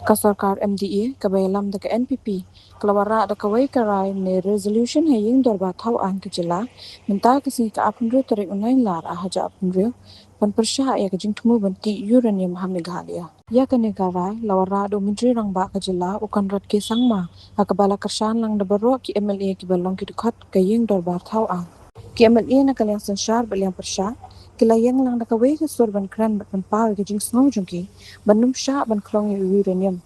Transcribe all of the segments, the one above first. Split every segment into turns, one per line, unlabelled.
ka Sorkar MDA ka Baylam da ka NPP kalawara da ka way karay ni resolution hay Ïingdorbar Thawaiñ ka jila minta kasi ka apnrio tarik unay lar ahaja apnrio pan pyrshah ya ka jingtumu banti uranium hamighalia ya ka negaray lawara do mindri rang ba ka jila ukan rat ke sangma akabala karshan lang da baro ki MLA ki balong ki dukhat ka Ïingdorbar Thawaiñ ki MLA na kalyang sanshar balyang pyrshah kilayang lang nakaway ka surban kran ban pawe ka jing snow junki banum sha ban klong uranium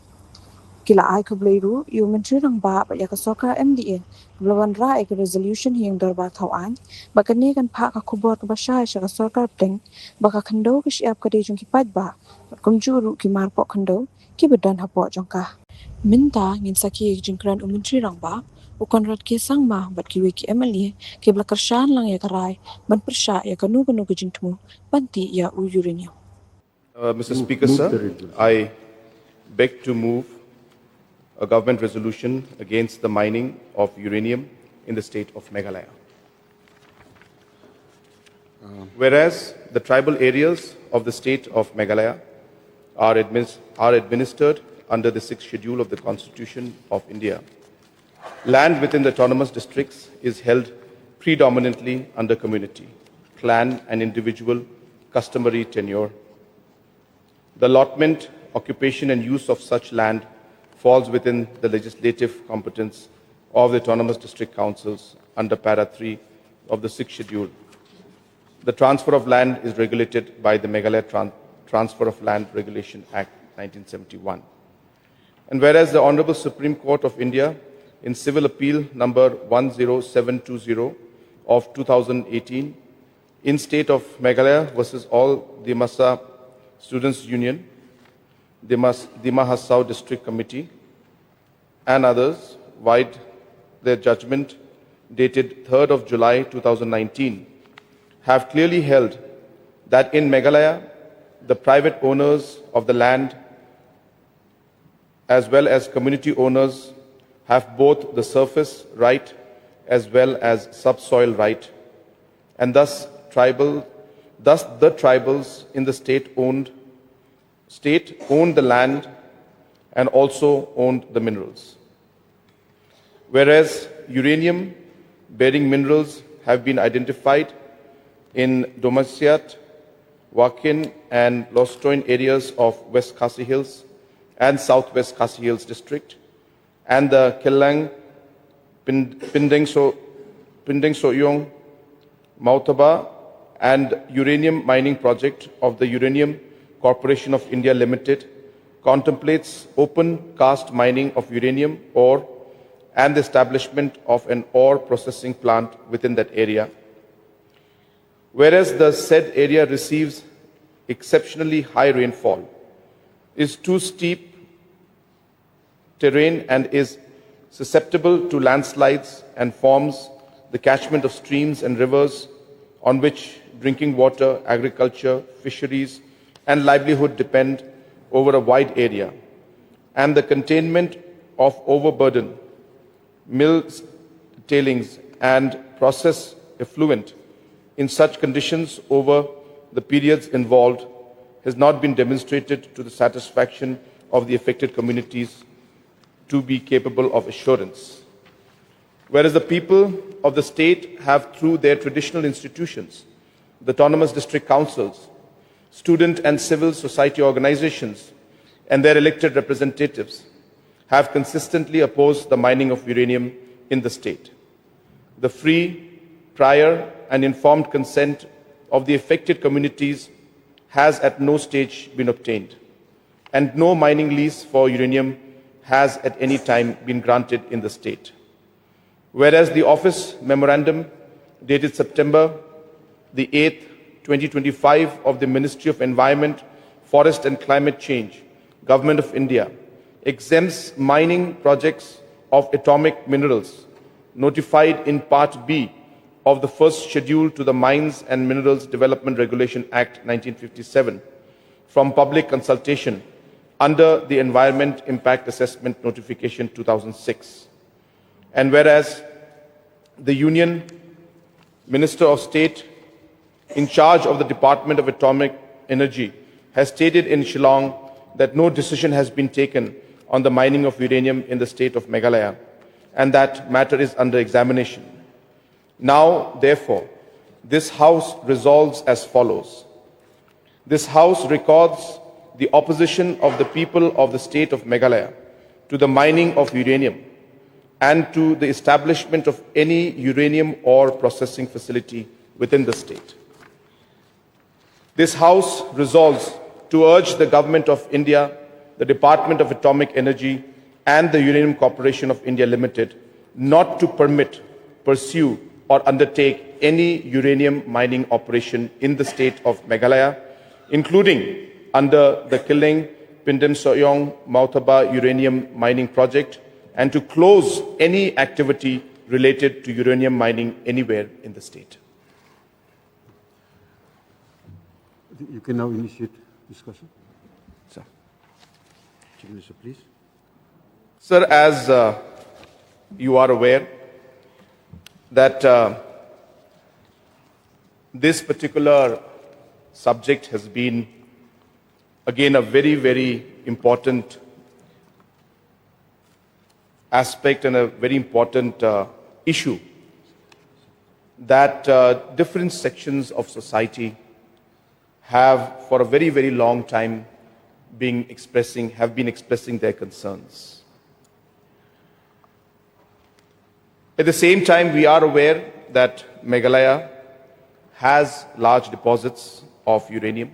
kila ay kablayru yu mentri rang ba ya ka Sorkar MDA blawan ra ek resolution Ïingdorbar Thawaiñ bakani kan pha ka khubor ka basha sha ka Sorkar pleng baka khando ka shiap ka de jung ki paj ba kumjuru ki marpo khando ki bedan hapo jongka minta ngin saki jingkran mentri rang ba ukon rat ke sangma bat ki wiki MLA ke blakarshan lang ya karai ban persha ya kanu kanu ka jingtmu banti ya uranium.
Mr. Speaker, sir, I beg to move a government resolution against the mining of uranium in the state of Meghalaya. Whereas the tribal areas of the state of Meghalaya are administered under the 6th schedule of the Constitution of India, land within the autonomous districts is held predominantly under community, clan and individual customary tenure. The allotment, occupation and use of such land falls within the legislative competence of the autonomous district councils under para 3 of the 6th schedule. The transfer of land is regulated by the Meghalaya Transfer of Land Regulation Act 1971. And whereas the Honorable Supreme Court of India in Civil Appeal number 10720 of 2018 in state of Meghalaya versus all Dimasa Students' Union, Dima Hasao District Committee, and others, wide their judgment dated 3rd of July 2019, have clearly held that in Meghalaya, the private owners of the land as well as community owners have both the surface right as well as subsoil right, and thus the tribals in the state owned the land and also owned the minerals. Whereas uranium-bearing minerals have been identified in Domasiat, Wakin and Lostoin areas of West Khasi Hills and Southwest Khasi Hills district, and the Kelang, Pindeng Soyong, Mautaba and uranium mining project of the Uranium Corporation of India Limited contemplates open cast mining of uranium ore and the establishment of an ore processing plant within that area. Whereas the said area receives exceptionally high rainfall, is too steep terrain and is susceptible to landslides and forms the catchment of streams and rivers on which drinking water, agriculture, fisheries and livelihood depend over a wide area, and the containment of overburden, mill tailings and process effluent in such conditions over the periods involved has not been demonstrated to the satisfaction of the affected communities to be capable of assurance. Whereas the people of the state have, through their traditional institutions, the autonomous district councils, student and civil society organizations, and their elected representatives, have consistently opposed the mining of uranium in the state. The free, prior, and informed consent of the affected communities has at no stage been obtained, and no mining lease for uranium has at any time been granted in the state. Whereas the office memorandum dated September the 8th, 2025 of the Ministry of Environment, Forest and Climate Change, Government of India, exempts mining projects of atomic minerals notified in Part B of the first schedule to the Mines and Minerals Development Regulation Act 1957 from public consultation under the Environment Impact Assessment Notification 2006. And whereas the Union Minister of State in charge of the Department of Atomic Energy has stated in Shillong that no decision has been taken on the mining of uranium in the state of Meghalaya, and that matter is under examination. Now, therefore, this House resolves as follows. This House records the opposition of the people of the state of Meghalaya to the mining of uranium and to the establishment of any uranium ore processing facility within the state. This House resolves to urge the Government of India, the Department of Atomic Energy, and the Uranium Corporation of India Limited not to permit, pursue, or undertake any uranium mining operation in the state of Meghalaya, including under the Killing Pindem Soyong Mauthaba uranium mining project, and to close any activity related to uranium mining anywhere in the state.
You can now initiate discussion.
Sir.
Chief Minister, please.
Sir, as you are aware that this particular subject has been again a very, very important aspect and a very important issue that different sections of society have for a very, very long time have been expressing their concerns. At the same time, we are aware that Meghalaya has large deposits of uranium.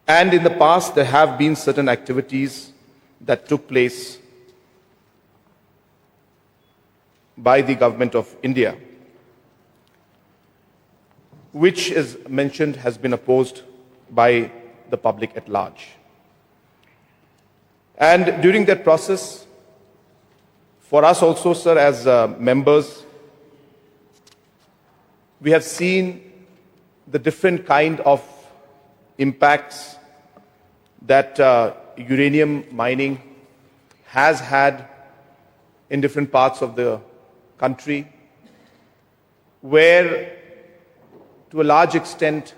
And in the past, there have been certain activities that took place by the Government of India, which, as mentioned, has been opposed by the public at large. And during that process, for us also, sir, as members, we have seen the different kind of impacts that uranium mining has had in different parts of the country, where to a large extent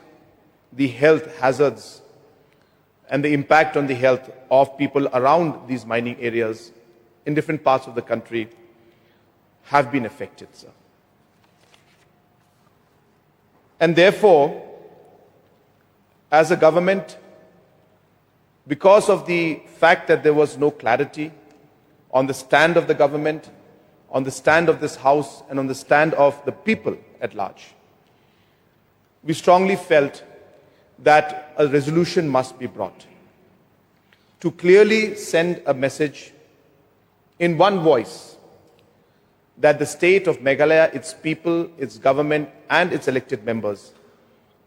the health hazards and the impact on the health of people around these mining areas in different parts of the country have been affected, sir. And therefore, as a government, because of the fact that there was no clarity on the stand of the government, on the stand of this House, and on the stand of the people at large, we strongly felt that a resolution must be brought to clearly send a message in one voice that the state of Meghalaya, its people, its government, and its elected members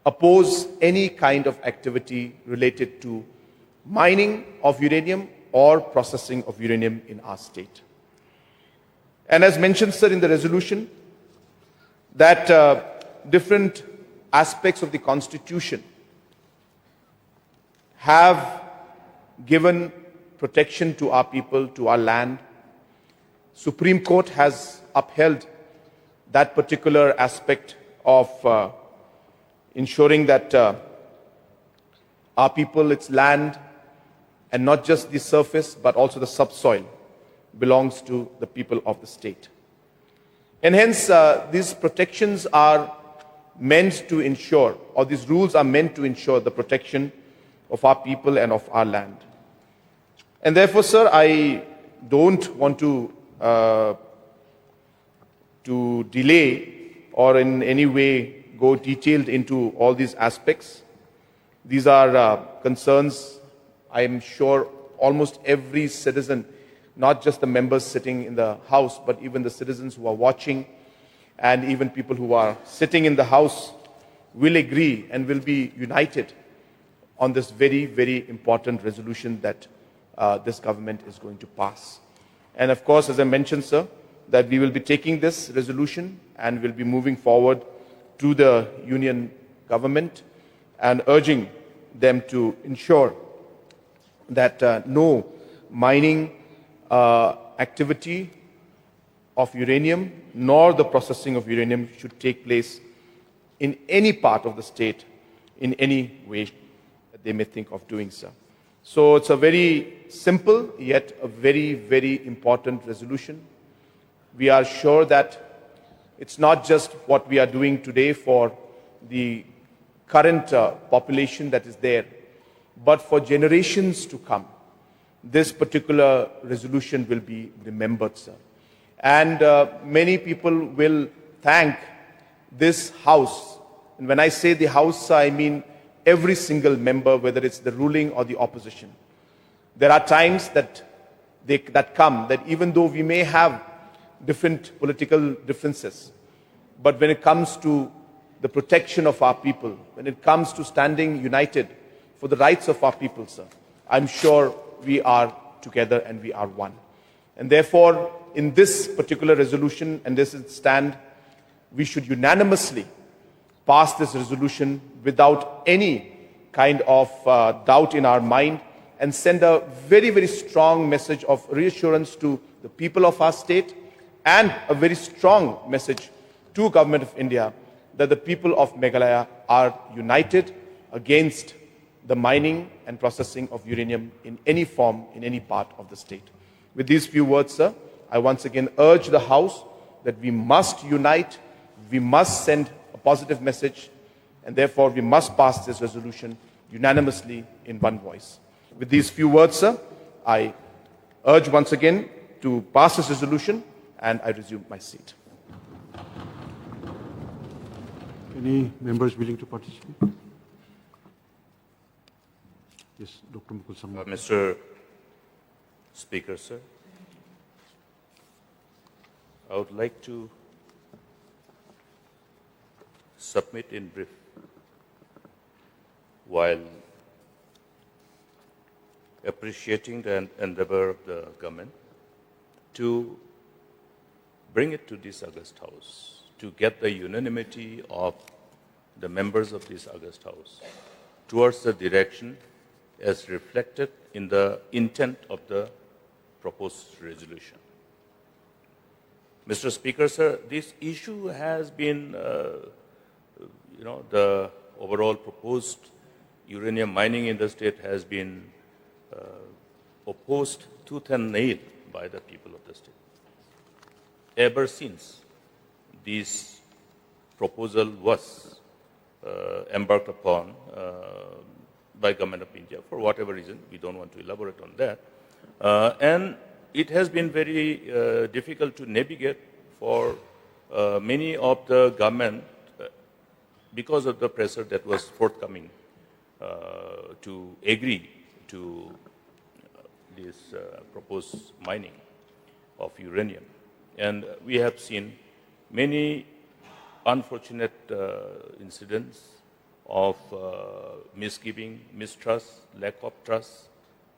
oppose any kind of activity related to mining of uranium or processing of uranium in our state. And as mentioned, sir, in the resolution, that different aspects of the Constitution have given protection to our people, to our land. Supreme Court has upheld that particular aspect of ensuring that our people, its land, and not just the surface, but also the subsoil, belongs to the people of the state. And hence, these protections are meant to ensure, or these rules are meant to ensure the protection of our people and of our land. And therefore, sir, I don't want to delay or in any way go detailed into all these aspects. These are concerns, I am sure, almost every citizen, not just the members sitting in the House, but even the citizens who are watching and even people who are sitting in the House will agree and will be united on this very, very important resolution that this government is going to pass. And of course, as I mentioned, sir, that we will be taking this resolution and will be moving forward to the union government and urging them to ensure that no mining activity of uranium nor the processing of uranium should take place in any part of the state in any way that they may think of doing so. So it's a very simple yet a very, very important resolution. We are sure that it's not just what we are doing today for the current population that is there, but for generations to come. This particular resolution will be remembered, sir. And many people will thank this House. And when I say the House, I mean every single member, whether it's the ruling or the opposition. There are times that come that even though we may have different political differences, but when it comes to the protection of our people, when it comes to standing united for the rights of our people, sir, I'm sure we are together and we are one. And therefore, in this particular resolution and this stand, we should unanimously pass this resolution without any kind of doubt in our mind and send a very, very strong message of reassurance to the people of our state and a very strong message to Government of India that the people of Meghalaya are united against the mining and processing of uranium in any form, in any part of the state. With these few words, sir, I once again urge the House that we must unite, we must send a positive message, and therefore we must pass this resolution unanimously in one voice. With these few words, sir, I urge once again to pass this resolution, and I resume my seat.
Any members willing to participate? Yes, Dr. Mukul Sangma.
Mr. Speaker, sir, I would like to submit in brief while appreciating the endeavor of the government to bring it to this August House, to get the unanimity of the members of this August House towards the direction as reflected in the intent of the proposed resolution. Mr. Speaker, sir, this issue has been, the overall proposed uranium mining in the state has been opposed tooth and nail by the people of the state. Ever since this proposal was embarked upon by Government of India, for whatever reason, we don't want to elaborate on that. And it has been very difficult to navigate for many of the government because of the pressure that was forthcoming to agree to this proposed mining of uranium. And we have seen many unfortunate incidents of misgiving, mistrust, lack of trust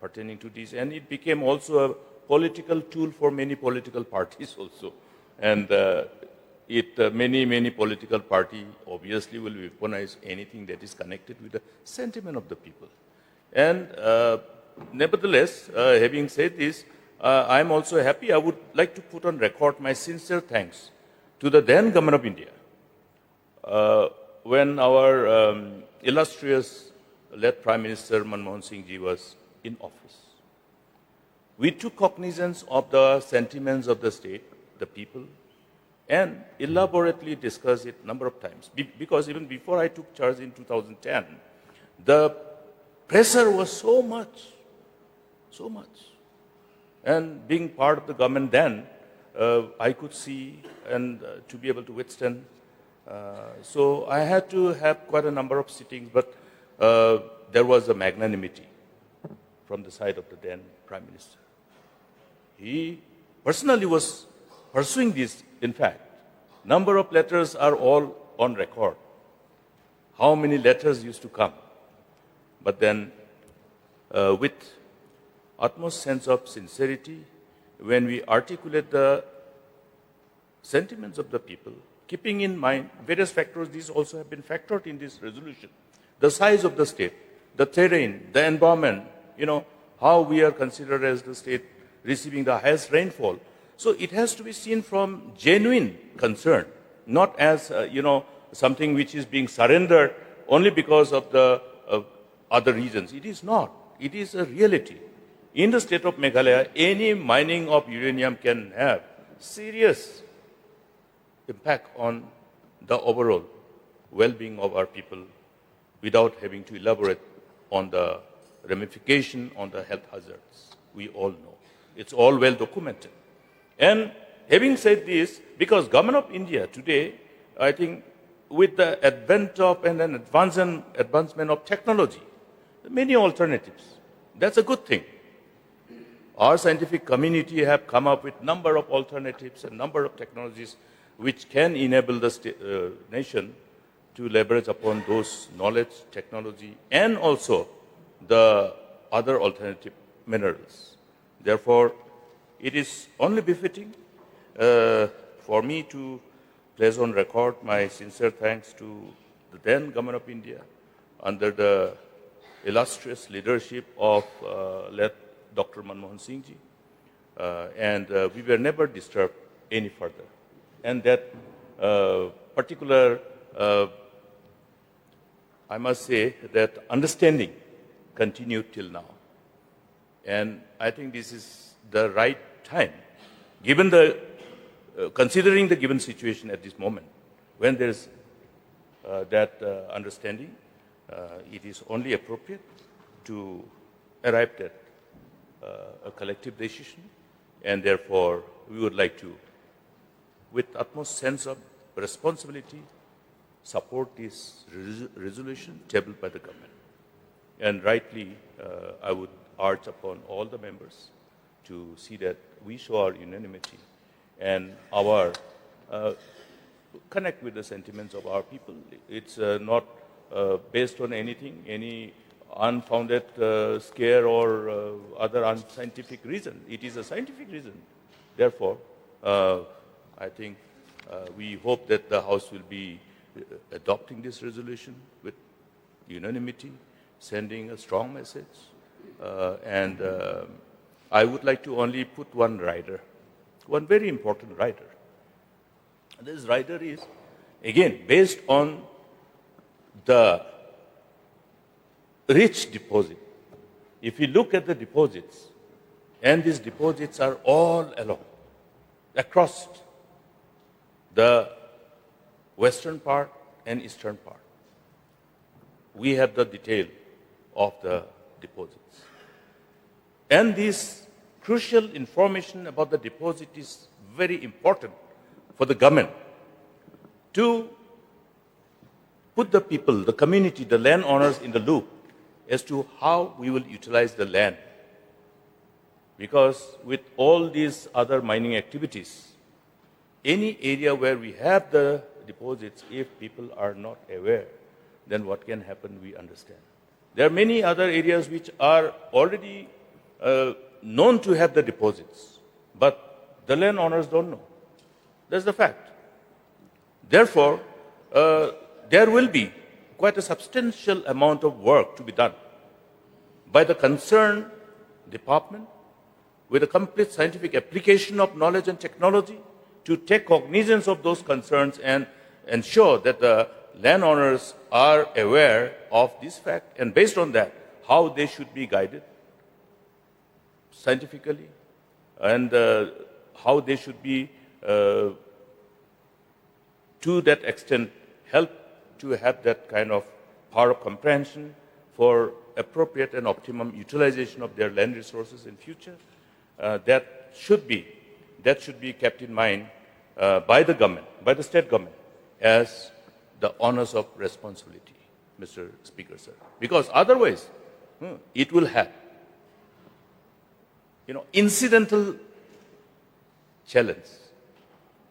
pertaining to this. And it became also a political tool for many political parties also. And many political parties obviously will weaponize anything that is connected with the sentiment of the people. And nevertheless, having said this, I am also happy. I would like to put on record my sincere thanks to the then Government of India. When our illustrious late Prime Minister Manmohan Singh ji was in office, we took cognizance of the sentiments of the state, the people, and elaborately discussed it a number of times. Because even before I took charge in 2010, the pressure was so much. And being part of the government then, I could see and to be able to withstand. So I had to have quite a number of sittings, but there was a magnanimity from the side of the then Prime Minister. He personally was pursuing this. In fact, number of letters are all on record. How many letters used to come? But then with utmost sense of sincerity, when we articulate the sentiments of the people, keeping in mind various factors, these also have been factored in this resolution. The size of the state, the terrain, the environment, how we are considered as the state receiving the highest rainfall. So it has to be seen from genuine concern, not as, something which is being surrendered only because of the other reasons. It is not. It is a reality. In the state of Meghalaya, any mining of uranium can have serious impact on the overall well-being of our people without having to elaborate on the ramification on the health hazards. We all know. It's all well documented. And having said this, because Government of India today, I think with the advent of and an advancement of technology, many alternatives. That's a good thing. Our scientific community have come up with number of alternatives and number of technologies which can enable the nation to leverage upon those knowledge, technology, and also the other alternative minerals. Therefore, it is only befitting for me to place on record my sincere thanks to the then Government of India under the illustrious leadership of late Dr. Manmohan Singh ji, and we were never disturbed any further. And that particular, I must say, that understanding continued till now. And I think this is the right time, given the, considering the given situation at this moment, when there's that understanding, it is only appropriate to arrive at a collective decision, and therefore we would like to, with utmost sense of responsibility, support this resolution tabled by the government. And rightly, I would urge upon all the members to see that we show our unanimity and our connect with the sentiments of our people. It's not based on anything, any unfounded scare or other unscientific reason. It is a scientific reason. Therefore, I think we hope that the House will be adopting this resolution with unanimity, sending a strong message. And I would like to only put one rider, one very important rider. This rider is, again, based on the rich deposit. If you look at the deposits, and these deposits are all along, across the western part and eastern part, we have the detail of the deposits. And this crucial information about the deposit is very important for the government to put the people, the community, the landowners in the loop as to how we will utilize the land. Because with all these other mining activities, any area where we have the deposits, if people are not aware, then what can happen, we understand. There are many other areas which are already known to have the deposits, but the landowners don't know. That's the fact. Therefore, there will be quite a substantial amount of work to be done by the concerned department with a complete scientific application of knowledge and technology to take cognizance of those concerns and ensure that the landowners are aware of this fact, and based on that, how they should be guided scientifically, and how they should be, to that extent, help to have that kind of power of comprehension for appropriate and optimum utilization of their land resources in future. That should be kept in mind by the government, by the state government, as the onus of responsibility, Mr. Speaker, sir. Because otherwise, it will have, incidental challenge,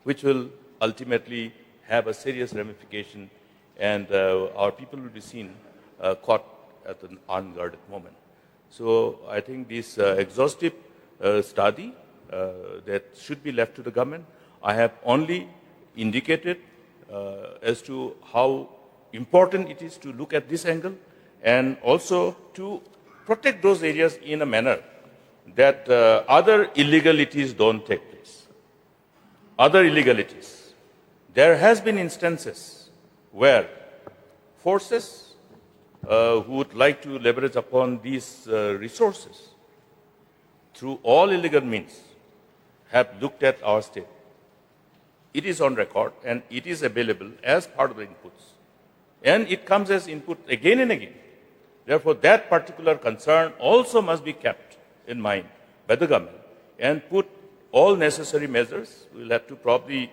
which will ultimately have a serious ramification, and our people will be seen caught at an unguarded moment. So I think this exhaustive study that should be left to the government. I have only indicated as to how important it is to look at this angle, and also to protect those areas in a manner that other illegalities don't take place. Other illegalities. There has been instances where forces who would like to leverage upon these resources through all illegal means have looked at our state. It is on record and it is available as part of the inputs. And it comes as input again and again. Therefore, that particular concern also must be kept in mind by the government and put all necessary measures. We'll have to probably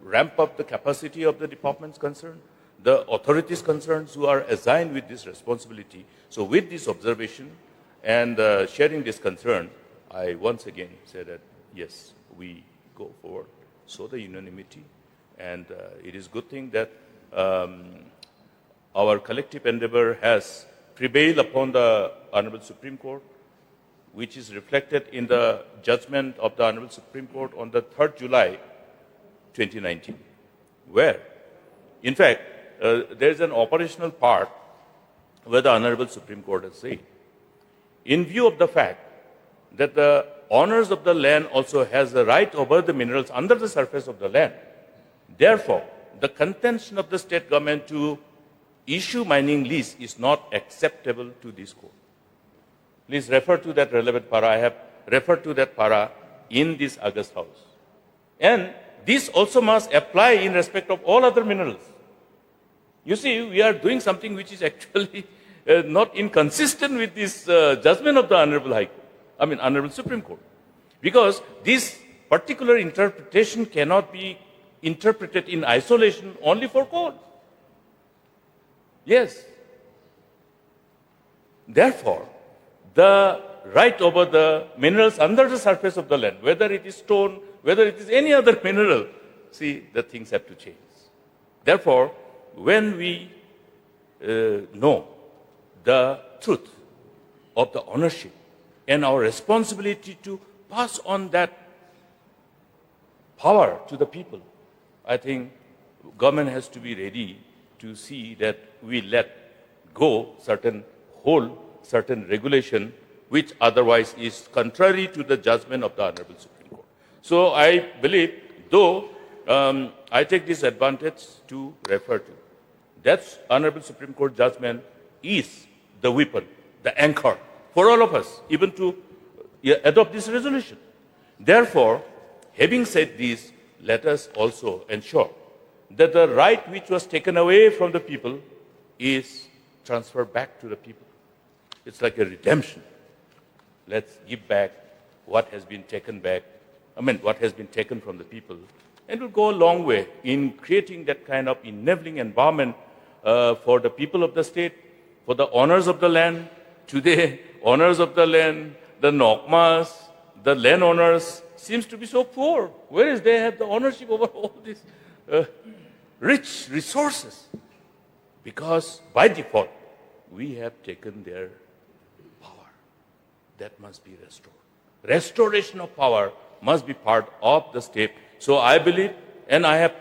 ramp up the capacity of the departments concerned, the authorities concerned who are assigned with this responsibility. So with this observation and sharing this concern, I once again say that, yes, we go forward, show the unanimity, and it is a good thing that our collective endeavor has prevailed upon the Honorable Supreme Court, which is reflected in the judgment of the Honorable Supreme Court on the 3rd July 2019, where, in fact, there is an operational part where the Honorable Supreme Court has said, in view of the fact that the owners of the land also has the right over the minerals under the surface of the land, therefore, the contention of the state government to issue mining lease is not acceptable to this court. Please refer to that relevant para. I have referred to that para in this August House. And this also must apply in respect of all other minerals. You see, we are doing something which is actually not inconsistent with this judgment of the Honorable Supreme Court. Because this particular interpretation cannot be interpreted in isolation only for coal. Yes. Therefore, the right over the minerals under the surface of the land, whether it is stone, whether it is any other mineral, see, the things have to change. Therefore, when we know the truth of the ownership and our responsibility to pass on that power to the people, I think government has to be ready to see that we let go certain regulation which otherwise is contrary to the judgment of the Honorable Supreme Court. So I believe, though I take this advantage to refer to, that Honorable Supreme Court judgment is the weapon, the anchor for all of us, even to adopt this resolution. Therefore, having said this, let us also ensure that the right which was taken away from the people is transferred back to the people. It's like a redemption. Let's give back what has been taken back, what has been taken from the people. And it will go a long way in creating that kind of enabling environment for the people of the state, for the owners of the land. Today, owners of the land, the Nokmas, the landowners seems to be so poor, whereas they have the ownership over all these rich resources. Because by default, we have taken their power. That must be restored. Restoration of power must be part of the state. So I believe, and I have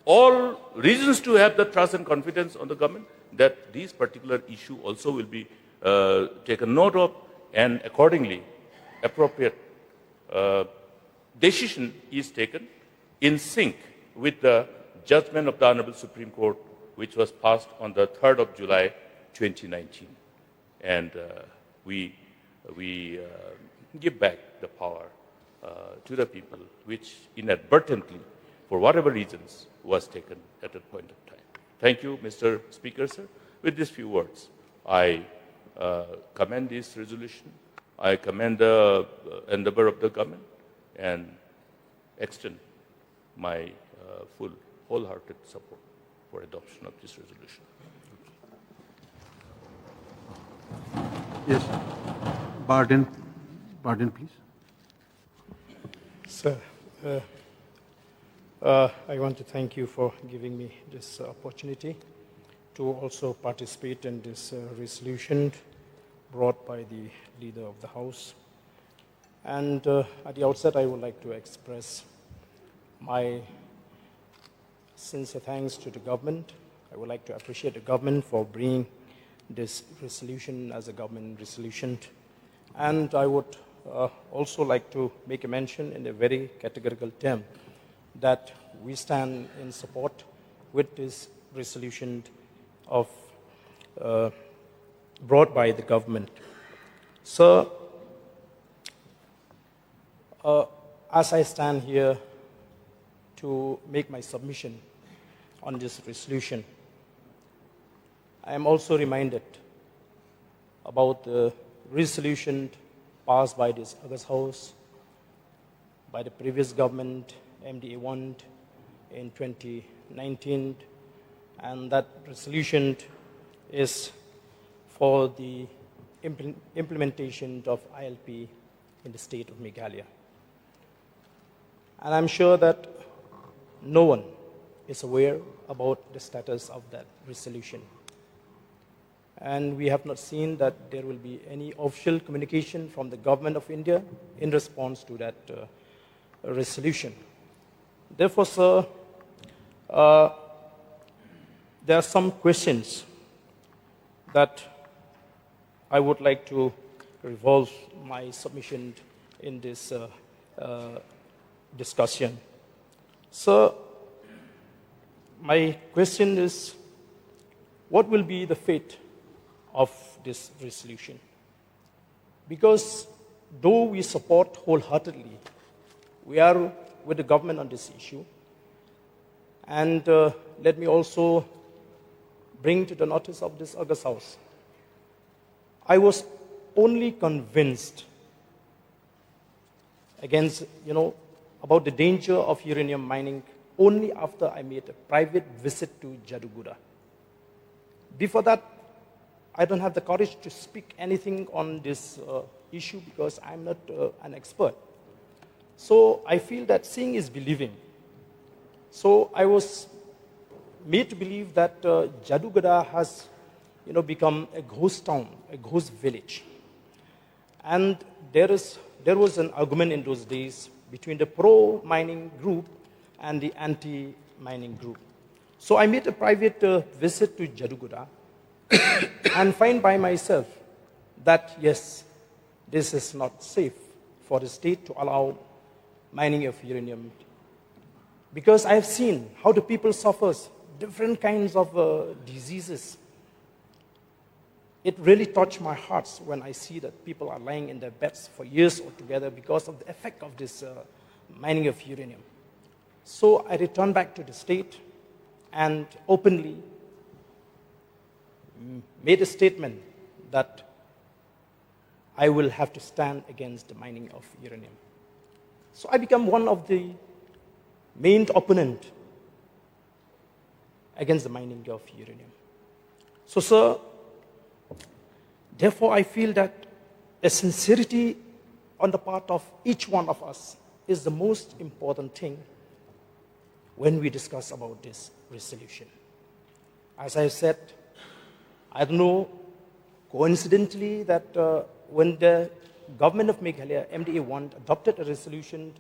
all reasons to have the trust and confidence on the government, that this particular issue also will be taken note of, and accordingly, appropriate decision is taken in sync with the judgment of the Honorable Supreme Court, which was passed on the 3rd of July 2019. And we give back the power to the people, which inadvertently, for whatever reasons, was taken at that point of time. Thank you, Mr. Speaker, sir. With these few words, I commend this resolution. I commend the endeavor of the government and extend my wholehearted support for adoption of this resolution.
Yes. Barden, please.
Sir, I want to thank you for giving me this opportunity to also participate in this resolution brought by the leader of the House. And at the outset, I would like to express my sincere thanks to the government. I would like to appreciate the government for bringing this resolution as a government resolution. And I would also like to make a mention in a very categorical term that we stand in support with this resolution of brought by the government. So, as I stand here to make my submission on this resolution, I am also reminded about the resolution passed by this August House, by the previous government, MDA 1, in 2019, and that resolution is for the implementation of ILP in the state of Meghalaya. And I'm sure that no one is aware about the status of that resolution. And we have not seen that there will be any official communication from the government of India in response to that resolution. Therefore, sir, there are some questions that I would like to revolve my submission in this discussion. So, my question is, what will be the fate of this resolution? Because though we support wholeheartedly, we are with the government on this issue, and let me also bring to the notice of this August House, I was only convinced against, about the danger of uranium mining only after I made a private visit to Jaduguda. Before that, I don't have the courage to speak anything on this issue because I'm not an expert. So I feel that seeing is believing. So I was made to believe that Jaduguda has become a ghost town, a ghost village. And there was an argument in those days between the pro-mining group and the anti-mining group. So I made a private visit to Jaduguda and find by myself that, yes, this is not safe for the state to allow mining of uranium. Because I have seen how the people suffers different kinds of diseases. It really touched my heart when I see that people are lying in their beds for years altogether because of the effect of this mining of uranium. So I returned back to the state and openly made a statement that I will have to stand against the mining of uranium. So I become one of the main opponents against the mining of uranium. So, sir, therefore I feel that a sincerity on the part of each one of us is the most important thing when we discuss about this resolution. As I said, I don't know, coincidentally, that when the government of Meghalaya, MDA 1, adopted a resolution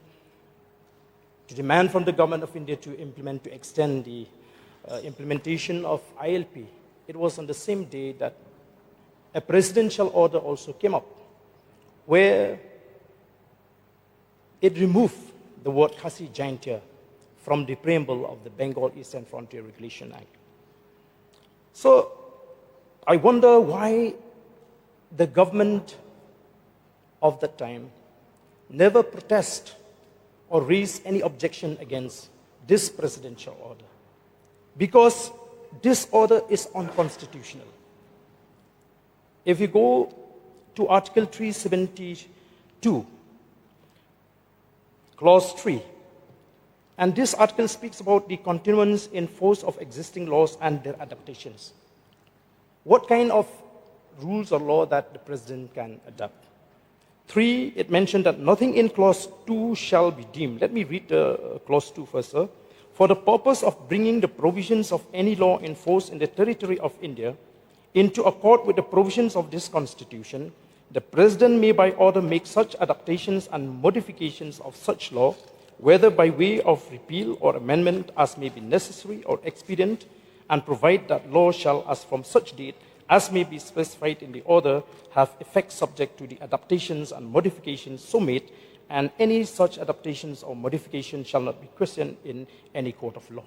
to demand from the government of India to extend the implementation of ILP, it was on the same day that a presidential order also came up, where it removed the word Khasi Jaintia from the preamble of the Bengal Eastern Frontier Regulation Act. So I wonder why the government of that time never protest or raise any objection against this presidential order. Because this order is unconstitutional. If you go to Article 372, Clause 3, and this article speaks about the continuance in force of existing laws and their adaptations. What kind of rules or law that the president can adapt? 3, it mentioned that nothing in Clause 2 shall be deemed. Let me read Clause 2 first, sir. For the purpose of bringing the provisions of any law in force in the territory of India into accord with the provisions of this Constitution, the President may by order make such adaptations and modifications of such law, whether by way of repeal or amendment as may be necessary or expedient, and provide that law shall, as from such date as may be specified in the order, have effect subject to the adaptations and modifications so made, and any such adaptations or modifications shall not be questioned in any court of law.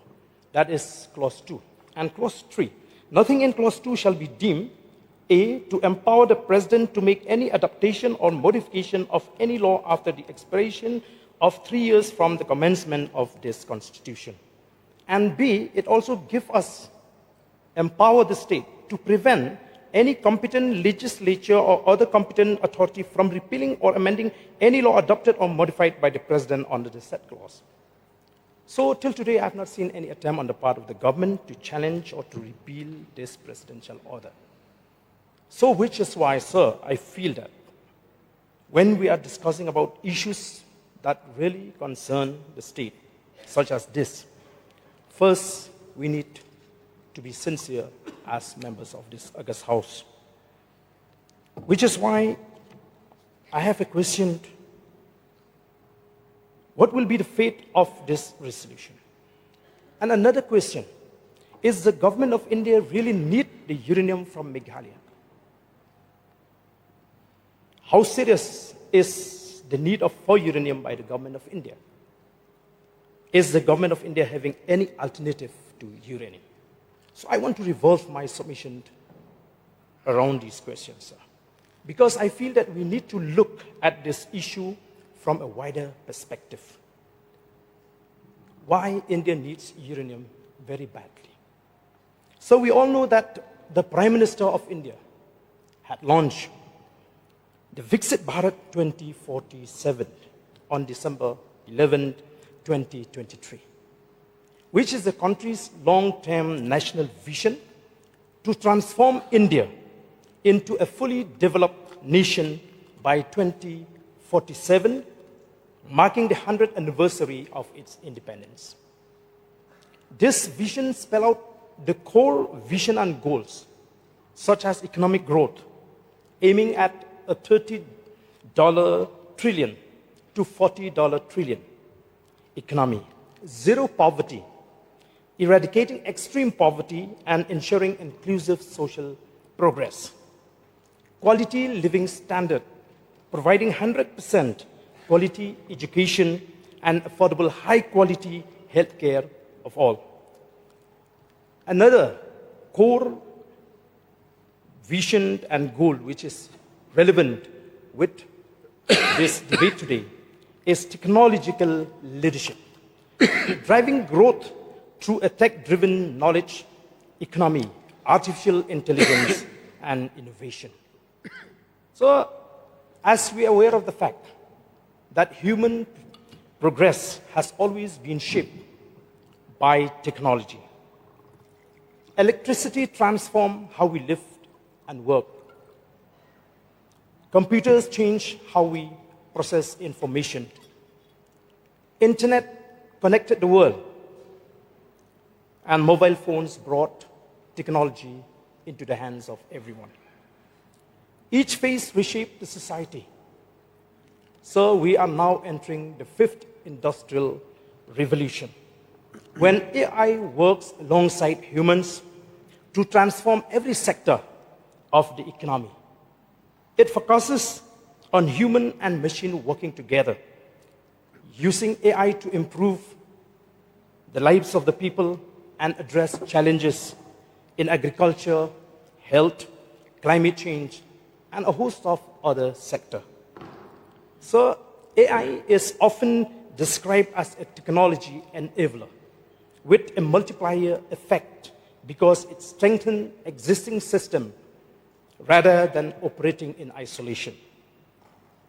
That is Clause 2. And Clause 3, Nothing in Clause 2 shall be deemed A, to empower the President to make any adaptation or modification of any law after the expiration of 3 years from the commencement of this Constitution. And B, it also gives us, empower the state to prevent any competent legislature or other competent authority from repealing or amending any law adopted or modified by the President under the said clause. So, till today, I have not seen any attempt on the part of the government to challenge or to repeal this presidential order. So, which is why, sir, I feel that when we are discussing about issues that really concern the state, such as this, first, we need to be sincere as members of this august House. Which is why I have a question. What will be the fate of this resolution? And another question, is the government of India really need the uranium from Meghalaya? How serious is the need for uranium by the government of India? Is the government of India having any alternative to uranium? So I want to revolve my submission around these questions, sir, because I feel that we need to look at this issue from a wider perspective. Why India needs uranium very badly. So we all know that the Prime Minister of India had launched the Viksit Bharat 2047 on December 11, 2023, which is the country's long-term national vision to transform India into a fully developed nation by 2047, marking the 100th anniversary of its independence. This vision spells out the core vision and goals, such as economic growth, aiming at a $30 trillion to $40 trillion economy, zero poverty, eradicating extreme poverty and ensuring inclusive social progress, quality living standard, providing 100% quality education and affordable high-quality healthcare of all. Another core vision and goal which is relevant with this debate today is technological leadership, driving growth through a tech-driven knowledge economy, artificial intelligence, and innovation. So, as we are aware of the fact that human progress has always been shaped by technology. Electricity transforms how we live and work. Computers change how we process information. Internet connected the world, and mobile phones brought technology into the hands of everyone. Each phase reshaped the society. So we are now entering the 5th industrial revolution, when AI works alongside humans to transform every sector of the economy. It focuses on human and machine working together, using AI to improve the lives of the people and address challenges in agriculture, health, climate change, and a host of other sectors. So AI is often described as a technology enabler with a multiplier effect because it strengthens existing systems rather than operating in isolation.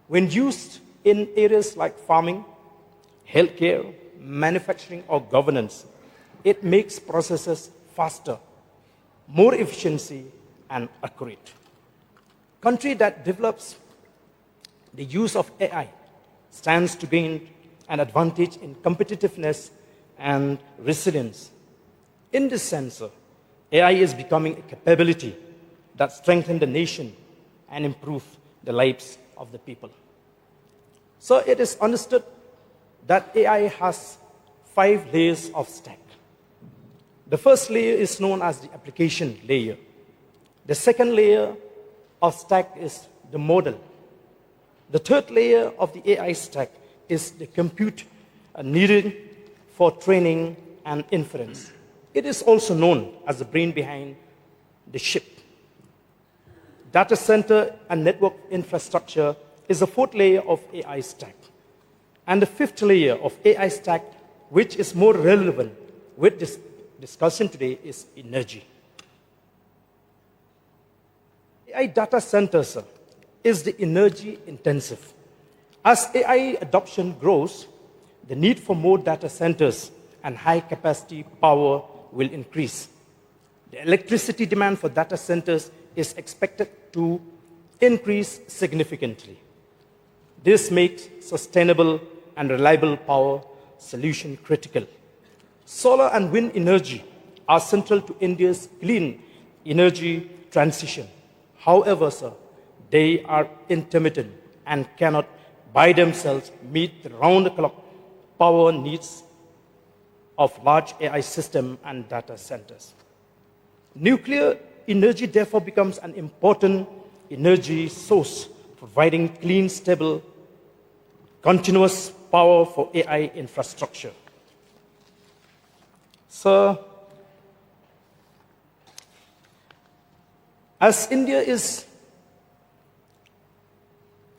When used in areas like farming, healthcare, manufacturing, or governance, it makes processes faster, more efficiency, and accurate. Country that develops the use of AI stands to gain an advantage in competitiveness and resilience. In this sense, AI is becoming a capability that strengthens the nation and improves the lives of the people. So it is understood that AI has 5 layers of stack. The first layer is known as the application layer. The second layer of stack is the model. The third layer of the AI stack is the compute needed for training and inference. It is also known as the brain behind the ship. Data center and network infrastructure is the fourth layer of AI stack. And the fifth layer of AI stack, which is more relevant with this discussion today, is energy. AI data centers is the energy intensive. As AI adoption grows, the need for more data centers and high capacity power will increase. The electricity demand for data centers is expected to increase significantly. This makes sustainable and reliable power solution critical. Solar and wind energy are central to India's clean energy transition. However, sir, they are intermittent and cannot by themselves meet the round-the-clock power needs of large AI systems and data centers. Nuclear energy therefore becomes an important energy source, providing clean, stable, continuous power for AI infrastructure. So, as India is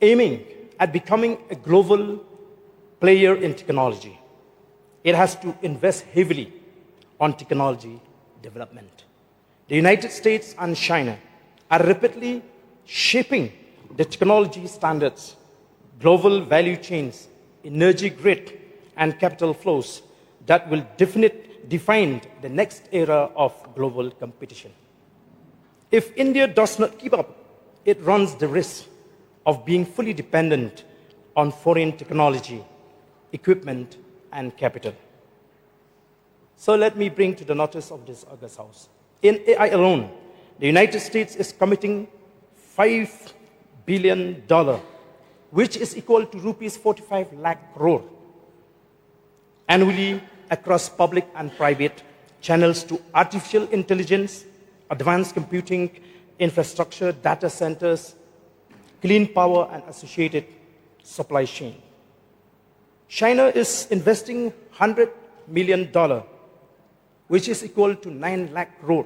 aiming at becoming a global player in technology, it has to invest heavily on technology development. The United States and China are rapidly shaping the technology standards, global value chains, energy grid, and capital flows that will define the next era of global competition. If India does not keep up, it runs the risk of being fully dependent on foreign technology, equipment, and capital. So let me bring to the notice of this August House. In AI alone, the United States is committing $5 billion, which is equal to rupees 45 lakh crore annually across public and private channels to artificial intelligence, advanced computing infrastructure, data centers, clean power, and associated supply chain. China is investing $100 million, which is equal to 9 lakh crore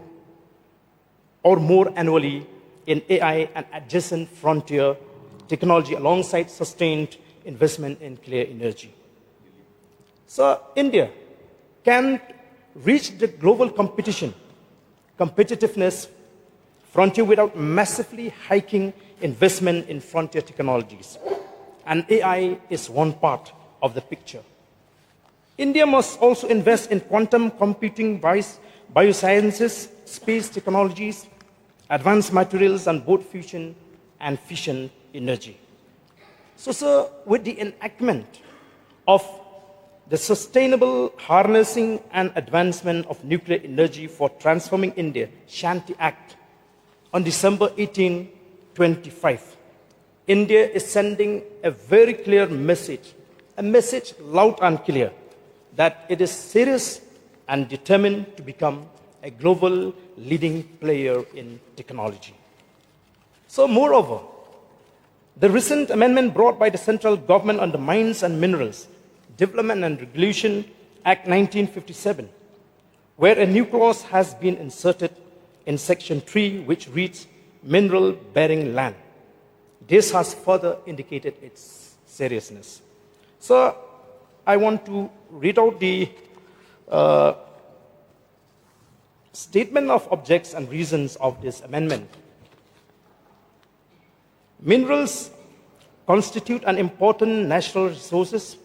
or more annually in AI and adjacent frontier technology alongside sustained investment in clean energy. So India can reach the global competitiveness frontier without massively hiking investment in frontier technologies. And AI is one part of the picture. India must also invest in quantum computing, biosciences, space technologies, advanced materials, and both fusion and fission energy. So, sir, with the enactment of the Sustainable Harnessing and Advancement of Nuclear Energy for Transforming India, Shanti Act, on December 18, 2025, India is sending a very clear message, a message loud and clear, that it is serious and determined to become a global leading player in technology. So, moreover, the recent amendment brought by the central government on the Mines and Minerals Development and Regulation Act 1957, where a new clause has been inserted in Section 3, which reads, mineral-bearing land. This has further indicated its seriousness. So, I want to read out the statement of objects and reasons of this amendment. Minerals constitute an important national resources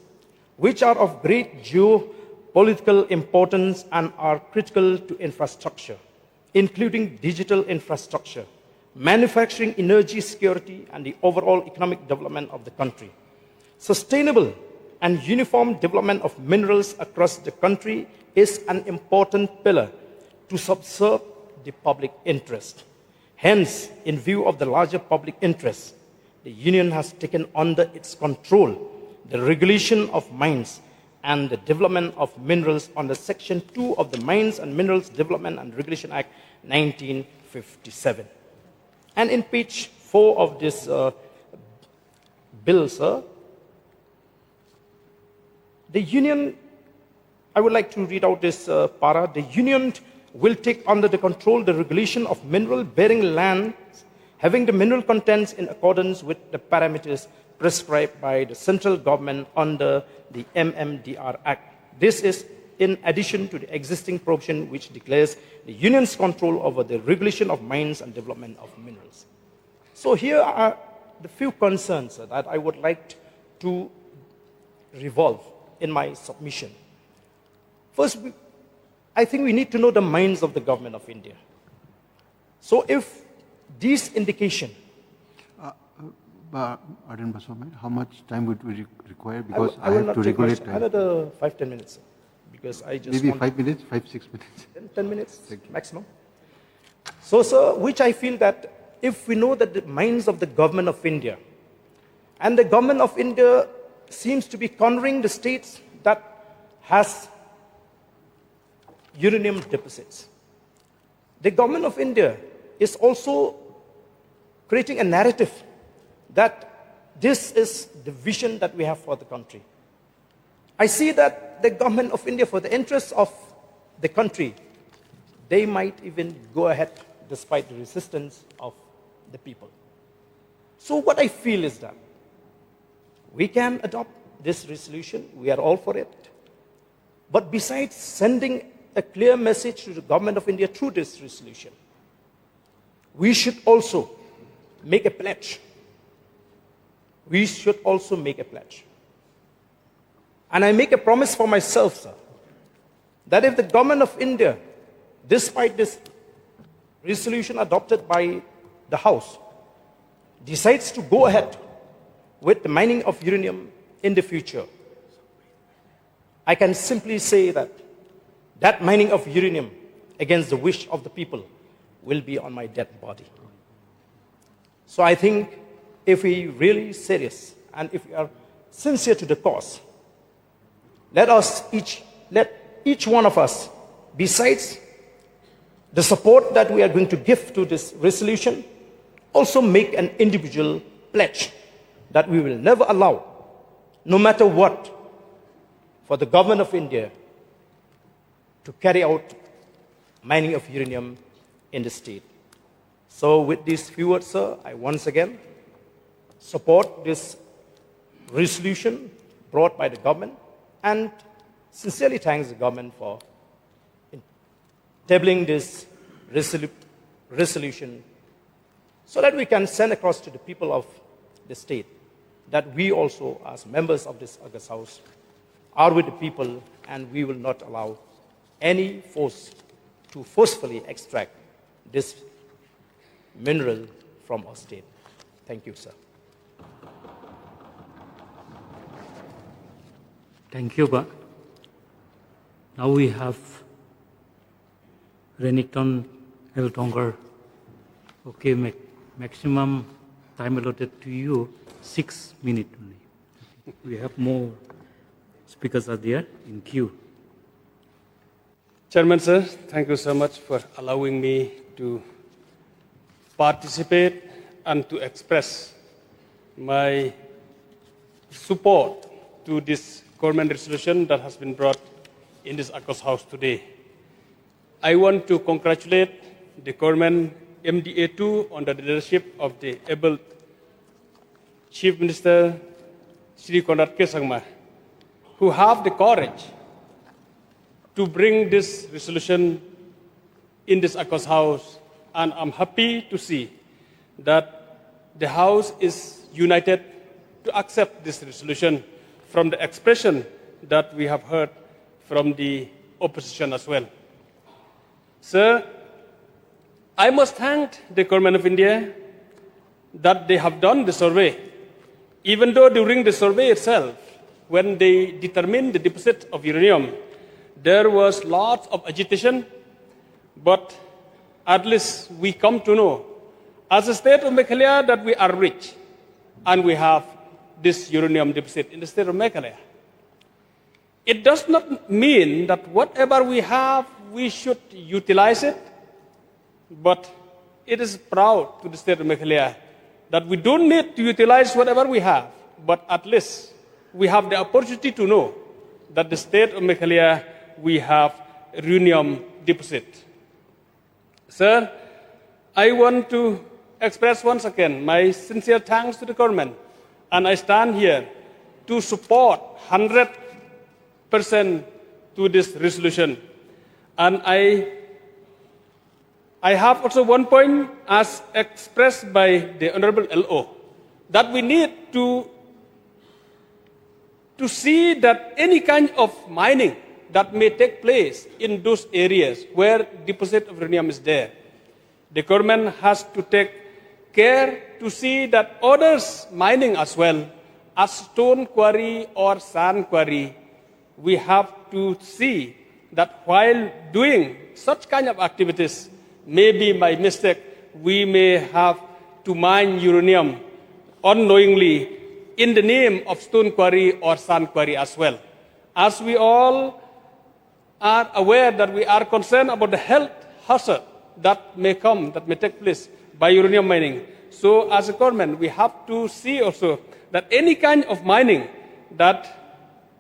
which are of great geopolitical importance and are critical to infrastructure, including digital infrastructure, manufacturing, energy security, and the overall economic development of the country. Sustainable and uniform development of minerals across the country is an important pillar to subserve the public interest. Hence, in view of the larger public interest, the Union has taken under its control the regulation of mines and the development of minerals under Section 2 of the Mines and Minerals Development and Regulation Act 1957. And in page 4 of this bill, sir, the Union, I would like to read out this para. The Union will take under the control the regulation of mineral-bearing lands having the mineral contents in accordance with the parameters prescribed by the central government under the MMDR Act. This is in addition to the existing provision which declares the Union's control over the regulation of mines and development of minerals. So here are the few concerns that I would like to revolve in my submission. First, I think we need to know the minds of the government of India. So if these indication...
How much time would we require? Because
I will
have to regulate time.
Another 5-10 minutes, sir, because I just
Maybe
want
5 minutes, 5-6 minutes.
10 minutes maximum. So, sir, which I feel that if we know that the minds of the government of India, and the government of India seems to be cornering the states that has uranium deposits. The government of India is also creating a narrative that this is the vision that we have for the country. I see that the government of India, for the interests of the country, they might even go ahead despite the resistance of the people. So what I feel is that we can adopt this resolution, we are all for it. But besides sending a clear message to the government of India through this resolution, we should also make a pledge. We should also make a pledge. And I make a promise for myself, sir, that if the government of India, despite this resolution adopted by the House, decides to go ahead with the mining of uranium in the future, I can simply say that that mining of uranium against the wish of the people will be on my dead body. So I think if we really serious and if we are sincere to the cause, let each one of us, besides the support that we are going to give to this resolution, also make an individual pledge that we will never allow, no matter what, for the government of India to carry out mining of uranium in the state. So with these few words, sir, I once again support this resolution brought by the government and sincerely thanks the government for tabling this resolution so that we can send across to the people of the state that we also, as members of this August House, are with the people and we will not allow any force to forcefully extract this mineral from our state. Thank you, sir.
Thank you, Ba. Now we have Renington Ïingdorbar. Okay, maximum time allotted to you, 6 minutes only. We have more speakers are there in queue.
Chairman, sir, thank you so much for allowing me to participate and to express my support to this government resolution that has been brought in this August House today. I want to congratulate the government MDA too under the leadership of the able Chief Minister Shri Konrad K. Sangma, who have the courage to bring this resolution in this August House. And I'm happy to see that the House is united to accept this resolution from the expression that we have heard from the opposition as well. Sir, I must thank the government of India that they have done the survey, even though during the survey itself, when they determined the deposit of uranium, there was lots of agitation, but at least we come to know, as a state of Meghalaya, that we are rich, and we have this uranium deposit in the state of Meghalaya. It does not mean that whatever we have, we should utilize it, but it is proud to the state of Meghalaya that we don't need to utilize whatever we have, but at least we have the opportunity to know that the state of Meghalaya, we have uranium deposit. Sir, I want to express once again my sincere thanks to the government, and I stand here to support 100% to this resolution. And I have also one point as expressed by the Honorable LO, that we need to see that any kind of mining that may take place in those areas where deposit of uranium is there, the government has to take care to see that others mining as well, as stone quarry or sand quarry, we have to see that while doing such kind of activities, maybe by mistake, we may have to mine uranium unknowingly in the name of stone quarry or sand quarry as well. As we all are aware that we are concerned about the health hazard that may take place by uranium mining. So as a government, we have to see also that any kind of mining that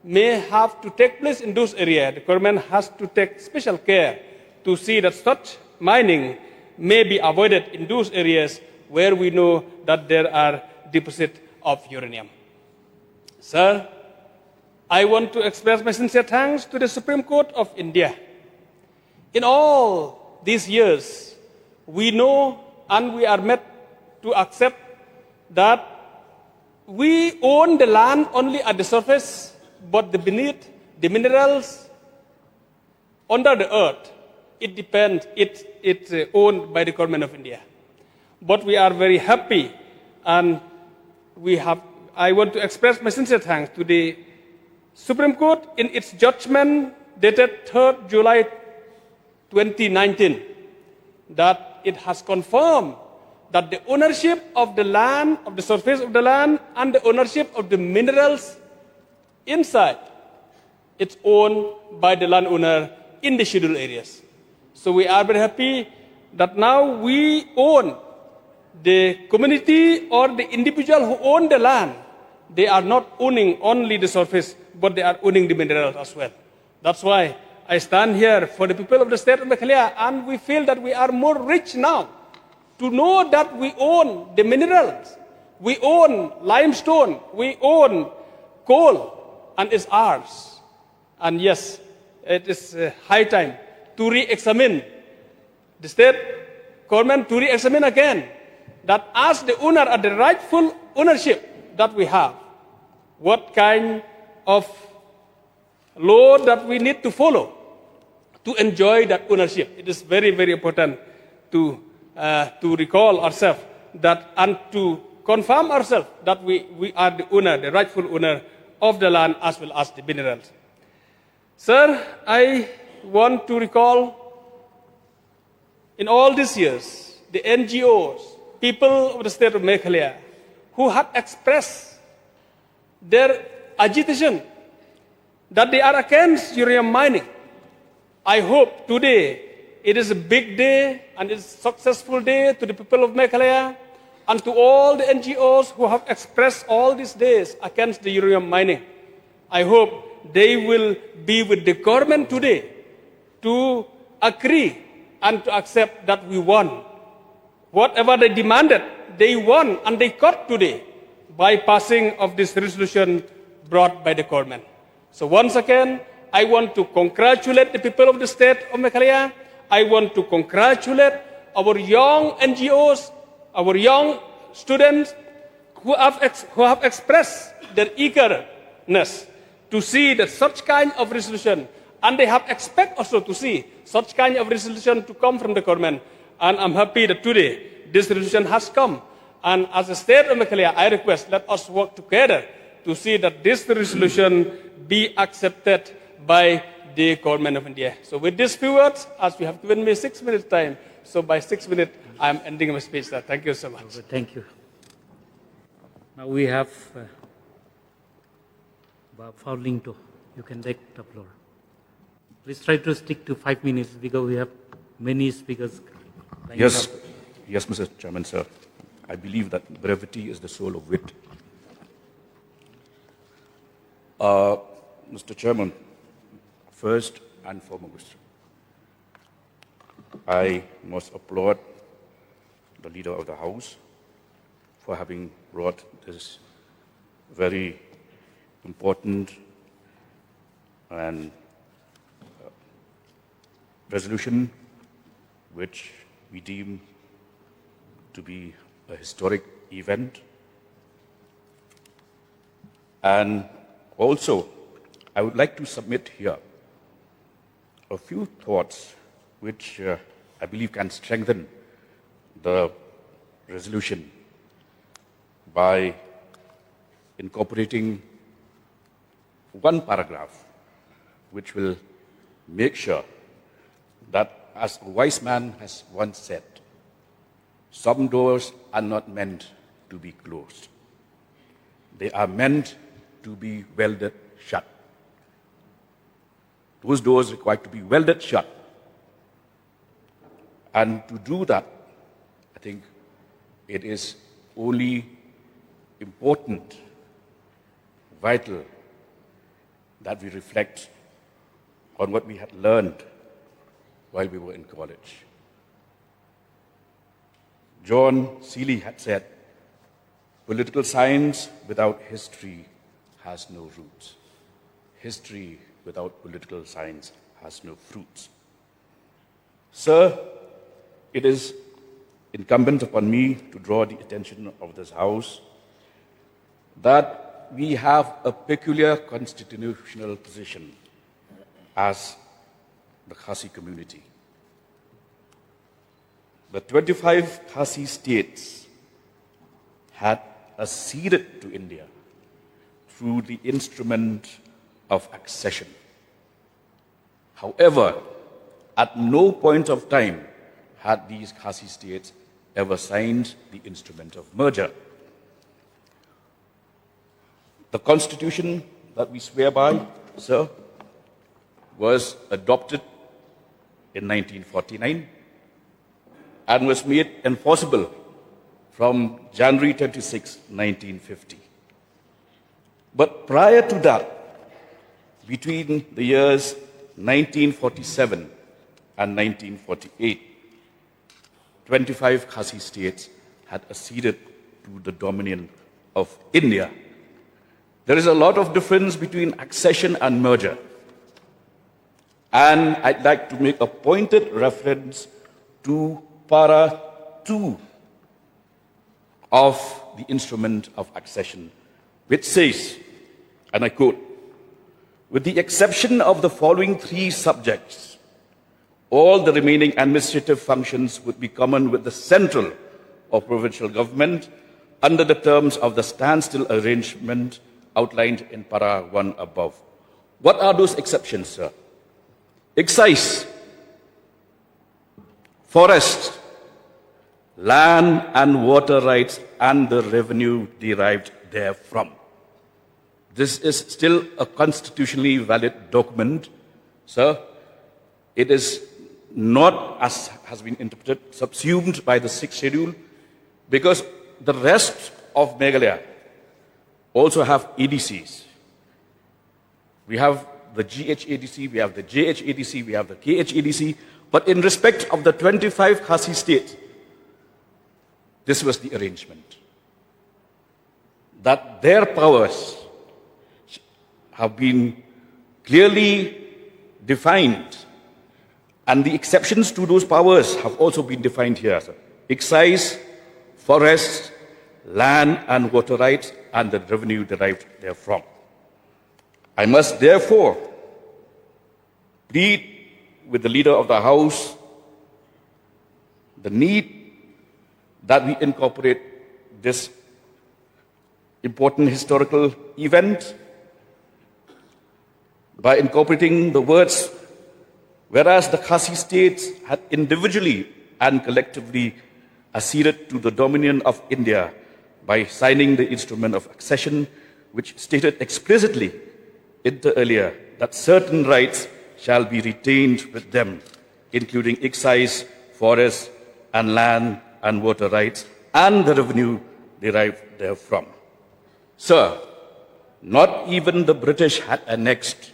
may have to take place in those areas, the government has to take special care to see that such mining may be avoided in those areas where we know that there are deposits of uranium. Sir, I want to express my sincere thanks to the Supreme Court of India. In all these years, we know and we are made to accept that we own the land only at the surface, but beneath the minerals under the earth, it's owned by the government of India. But we are very happy, and I want to express my sincere thanks to the Supreme Court in its judgment dated 3rd July 2019, that it has confirmed that the ownership of the land, of the surface of the land, and the ownership of the minerals inside, it's owned by the landowner in the scheduled areas. So we are very happy that now we own the community or the individual who own the land. They are not owning only the surface, but they are owning the minerals as well. That's why I stand here for the people of the state of Meghalaya, and we feel that we are more rich now to know that we own the minerals, we own limestone, we own coal, and it's ours. And yes, it is high time to re-examine the state government, to re-examine again that as the owner of the rightful ownership that we have, what kind of law that we need to follow to enjoy that ownership. It is very, very important to recall ourselves that and to confirm ourselves that we are the owner, the rightful owner of the land as well as the minerals. Sir, I want to recall in all these years, the NGOs, people of the state of Meghalaya, who have expressed their agitation that they are against uranium mining. I hope today it is a big day and it is a successful day to the people of Meghalaya and to all the NGOs who have expressed all these days against the uranium mining. I hope they will be with the government today to agree and to accept that we won. Whatever they demanded, they won and they got today by passing of this resolution brought by the government. So once again, I want to congratulate the people of the state of Meghalaya. I want to congratulate our young NGOs, our young students who have expressed their eagerness to see that such kind of resolution, and they have expect also to see such kind of resolution to come from the government. And I'm happy that today this resolution has come. And as a state of Meghalaya, I request let us work together to see that this resolution be accepted by the government of India. So with these few words, as we have given me 6 minutes time, so by 6 minutes, I am ending my speech, sir. Thank you so much.
Thank you. Now we have Fowlington. You can take the floor. Please try to stick to 5 minutes because we have many speakers.
Yes, Mr. Chairman, sir. I believe that brevity is the soul of wit. Mr. Chairman, first and foremost,
I must applaud the Leader of the House for having brought this very important and resolution, which we deem to be a historic event. And also, I would like to submit here a few thoughts which I believe can strengthen the resolution by incorporating one paragraph which will make sure that, as a wise man has once said, some doors are not meant to be closed. They are meant to be welded shut. Those doors require to be welded shut. And to do that, I think it is only important, vital, that we reflect on what we had learned while we were in college. John Seeley had said, "Political science without history has no roots. History without political science has no fruits." Sir, it is incumbent upon me to draw the attention of this House that we have a peculiar constitutional position as the Khasi community. The 25 Khasi states had acceded to India through the instrument of accession. However, at no point of time had these Khasi states ever signed the instrument of merger. The constitution that we swear by, sir, was adopted in 1949 and was made enforceable from January 26, 1950. But prior to that, between the years 1947 and 1948, 25 Khasi states had acceded to the dominion of India. There is a lot of difference between accession and merger. And I'd like to make a pointed reference to para 2 of the instrument of accession, which says, and I quote, "With the exception of the following 3 subjects, all the remaining administrative functions would be common with the central or provincial government under the terms of the standstill arrangement outlined in para 1 above." What are those exceptions, sir? Excise, forest, land and water rights, and the revenue derived therefrom. This is still a constitutionally valid document, sir. It is not, as has been interpreted, subsumed by the 6th schedule, because the rest of Meghalaya also have ADCs. We have the GHADC, we have the JHADC, we have the KHADC, but in respect of the 25 Khasi states, this was the arrangement, that their powers have been clearly defined, and the exceptions to those powers have also been defined here, sir. Excise, forest, land and water rights, and the revenue derived therefrom. I must therefore plead with the Leader of the House the need that we incorporate this important historical event by incorporating the words, "Whereas the Khasi states had individually and collectively acceded to the dominion of India by signing the instrument of accession, which stated explicitly inter alia that certain rights shall be retained with them, including excise, forest, and land and water rights, and the revenue derived therefrom." Sir, not even the British had annexed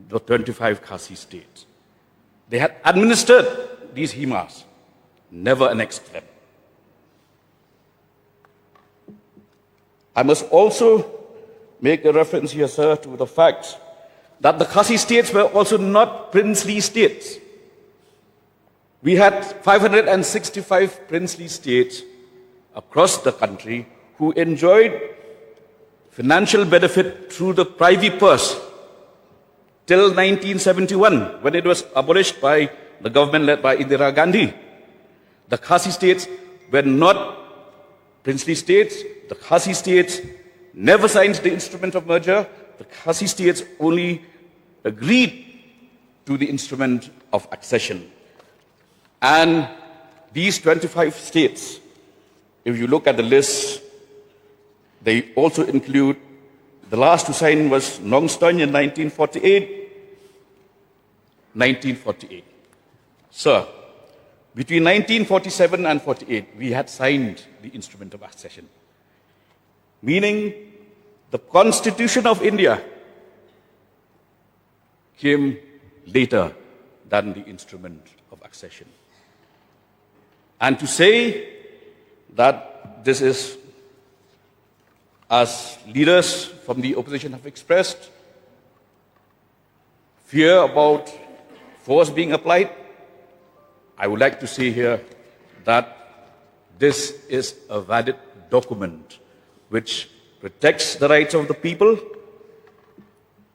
the 25 Khasi states. They had administered these HEMAs, never annexed them. I must also make a reference here, sir, to the fact that the Khasi states were also not princely states. We had 565 princely states across the country who enjoyed financial benefit through the privy purse till 1971, when it was abolished by the government led by Indira Gandhi. The Khasi states were not princely states. The Khasi states never signed the instrument of merger. The Khasi states only agreed to the instrument of accession. And these 25 states, if you look at the list, they also include, the last to sign was Nong Stoin in 1948. Sir, between 1947 and 48, we had signed the instrument of accession, meaning the Constitution of India came later than the instrument of accession. And to say that this is, as leaders from the opposition have expressed, fear about force being applied, I would like to say here that this is a valid document which protects the rights of the people.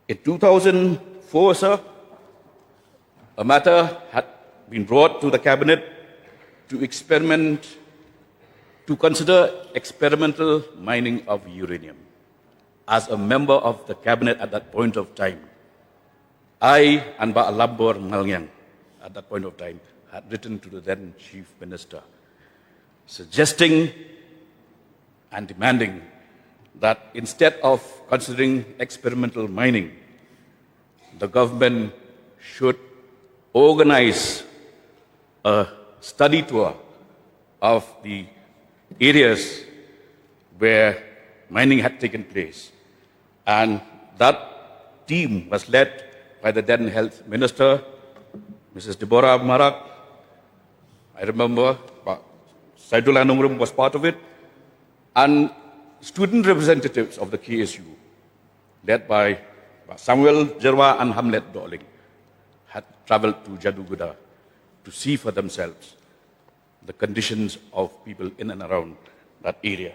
In 2004, sir, a matter had been brought to the cabinet to consider experimental mining of uranium. As a member of the cabinet at that point of time, I and Ba Alambor Malnyang at that point of time had written to the then chief minister, suggesting and demanding that instead of considering experimental mining, the government should organize a study tour of the areas where mining had taken place. And that team was led by the then health minister, Mrs. Deborah Marak. I remember Saidullah Nungrum was part of it. And student representatives of the KSU, led by Samuel Jerwa and Hamlet Dorling, had traveled to Jaduguda to see for themselves the conditions of people in and around that area.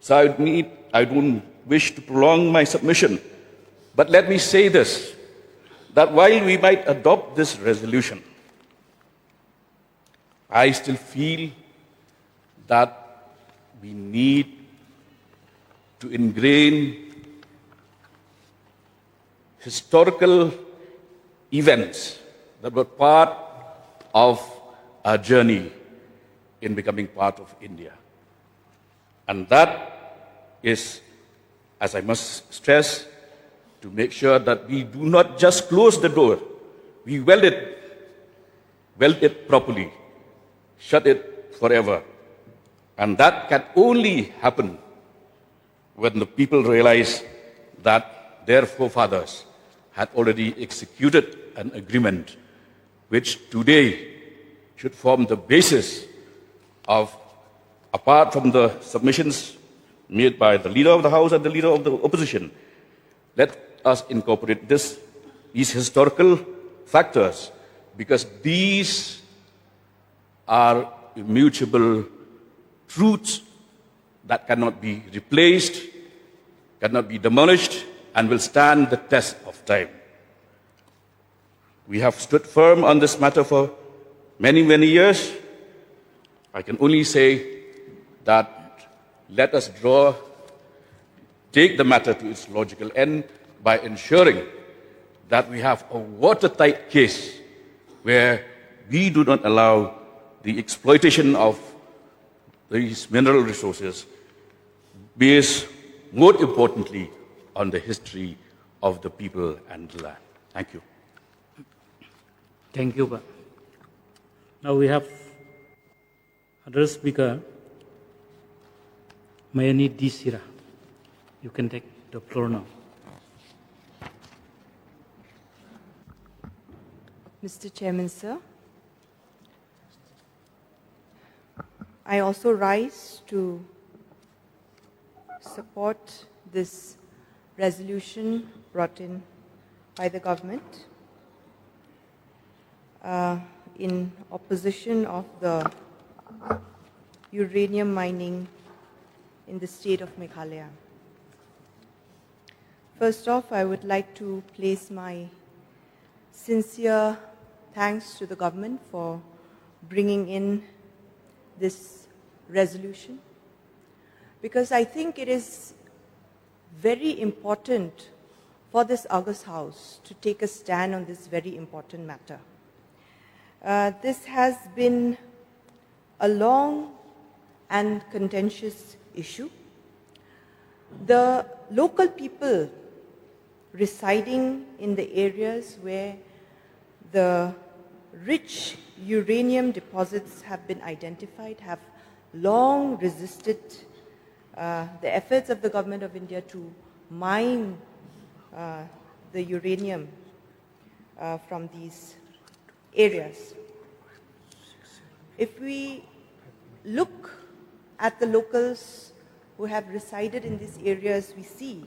So I don't wish to prolong my submission, but let me say this, that while we might adopt this resolution, I still feel that we need to ingrain historical events that were part of our journey in becoming part of India. And that is, as I must stress, to make sure that we do not just close the door, we weld it properly, shut it forever. And that can only happen when the people realize that their forefathers had already executed an agreement which today should form the basis of, apart from the submissions made by the leader of the House and the leader of the opposition, let us incorporate these historical factors, because these are immutable truths that cannot be replaced, cannot be demolished, and will stand the test of time. We have stood firm on this matter for many, many years. I can only say that let us take the matter to its logical end by ensuring that we have a watertight case where we do not allow the exploitation of these mineral resources based, more importantly, on the history of the people and the land. Thank you.
Thank you, Ba. Now we have other speaker, Mayani Disira. You can take the floor now.
Mr. Chairman, sir, I also rise to support this resolution brought in by the government in opposition of the uranium mining in the state of Meghalaya. First off, I would like to place my sincere thanks to the government for bringing in this resolution, because I think it is very important for this August House to take a stand on this very important matter. This has been a long and contentious issue. The local people residing in the areas where the rich uranium deposits have been identified have long resisted the efforts of the Government of India to mine the uranium from these areas. If we look at the locals who have resided in these areas, we see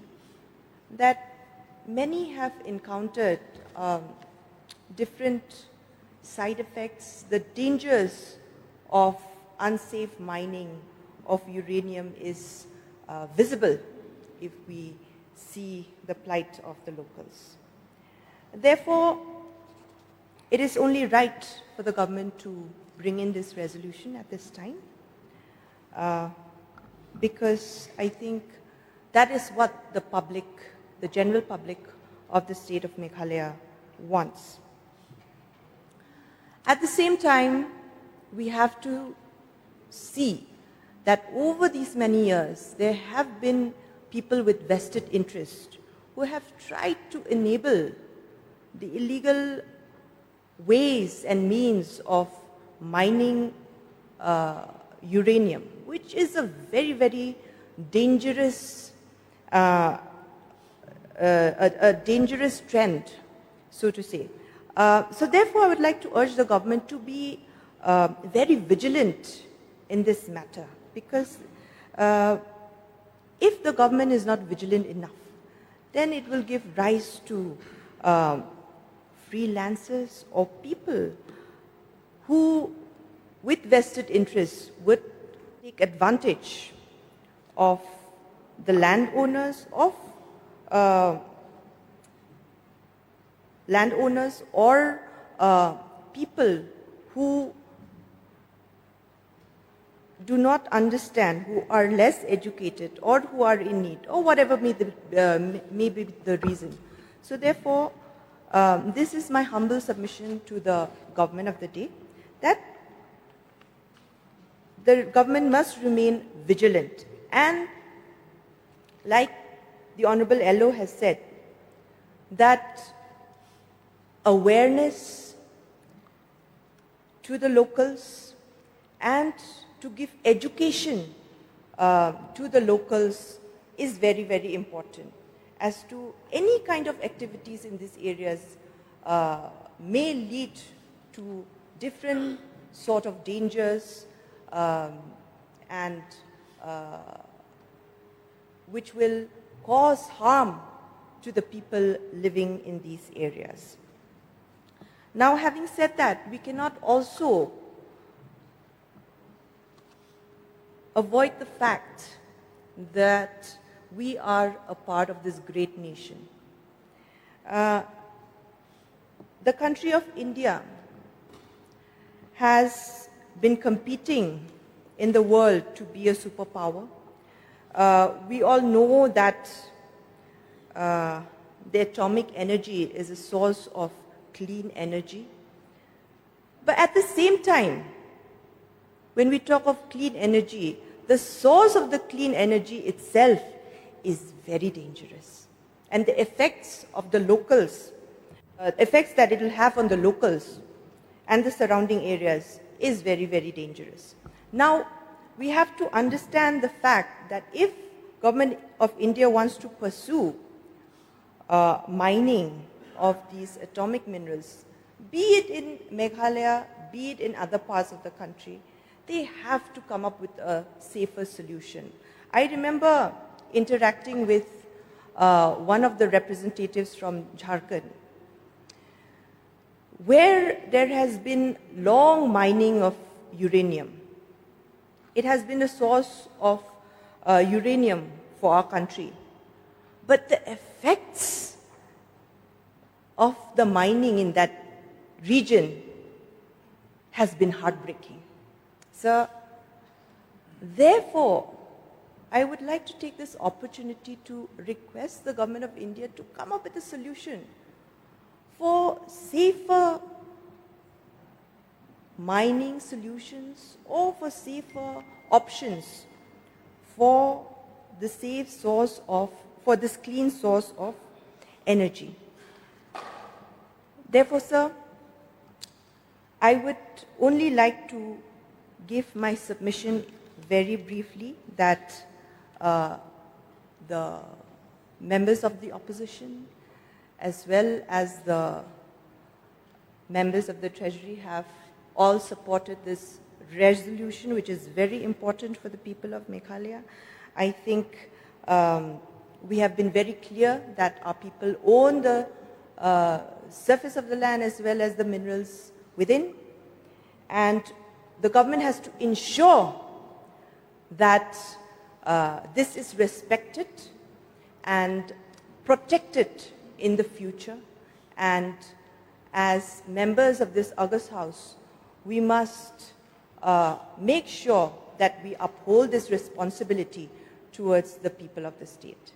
that many have encountered different side effects. The dangers of unsafe mining of uranium is visible if we see the plight of the locals. Therefore, it is only right for the government to bring in this resolution at this time, because I think that is what the public, the general public of the state of Meghalaya wants. At the same time, we have to see that over these many years, there have been people with vested interest who have tried to enable the illegal ways and means of mining uranium, which is a very, very dangerous, a dangerous trend, so to say. So therefore, I would like to urge the government to be very vigilant in this matter, because if the government is not vigilant enough, then it will give rise to freelancers or people who, with vested interests, would take advantage of the landowners or people who do not understand, who are less educated or who are in need, or whatever may be the reason. So therefore, this is my humble submission to the government of the day, that the government must remain vigilant. And like the Honorable LO has said, that awareness to the locals and to give education to the locals is very, very important, as to any kind of activities in these areas may lead to different sort of dangers and which will cause harm to the people living in these areas. Now, having said that, we cannot also avoid the fact that we are a part of this great nation. The country of India has been competing in the world to be a superpower. We all know that the atomic energy is a source of clean energy. But at the same time, when we talk of clean energy, the source of the clean energy itself is very dangerous. And the effects of the locals, effects that it will have on the locals and the surrounding areas is very, very dangerous. Now, we have to understand the fact that if Government of India wants to pursue mining of these atomic minerals, be it in Meghalaya, be it in other parts of the country, they have to come up with a safer solution. I remember interacting with one of the representatives from Jharkhand, where there has been long mining of uranium. It has been a source of uranium for our country. But the effects of the mining in that region has been heartbreaking. So, therefore, I would like to take this opportunity to request the government of India to come up with a solution for safer mining solutions or for safer options for the safe source of, for this clean source of energy. Therefore, sir, I would only like to give my submission very briefly that the members of the opposition as well as the members of the Treasury have all supported this resolution, which is very important for the people of Meghalaya. I think we have been very clear that our people own the surface of the land as well as the minerals within, and the government has to ensure that this is respected and protected in the future. And as members of this August House, we must make sure that we uphold this responsibility towards the people of the state.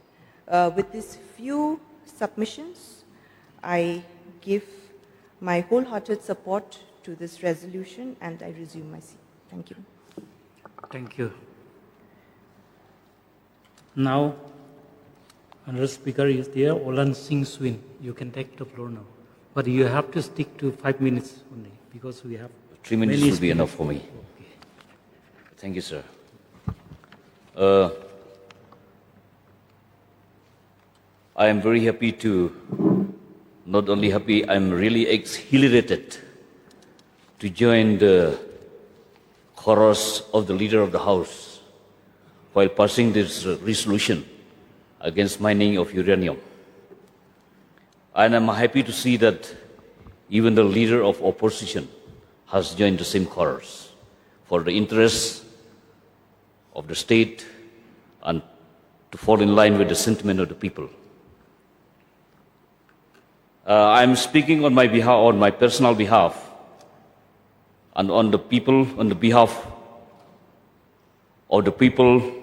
With these few submissions, I give my wholehearted support to this resolution and I resume my seat. Thank you.
Thank you. Now, another speaker is there, Olan Singh Swin. You can take the floor now. But you have to stick to 5 minutes only because we have
3 minutes will be enough for me.
Okay.
Thank you, sir. I am very happy to, not only happy, I am really exhilarated to join the chorus of the Leader of the House while passing this resolution against mining of uranium. And I'm happy to see that even the Leader of Opposition has joined the same chorus for the interests of the state and to fall in line with the sentiment of the people. I'm speaking on my behalf, on my personal behalf, and on the people, on the behalf of the people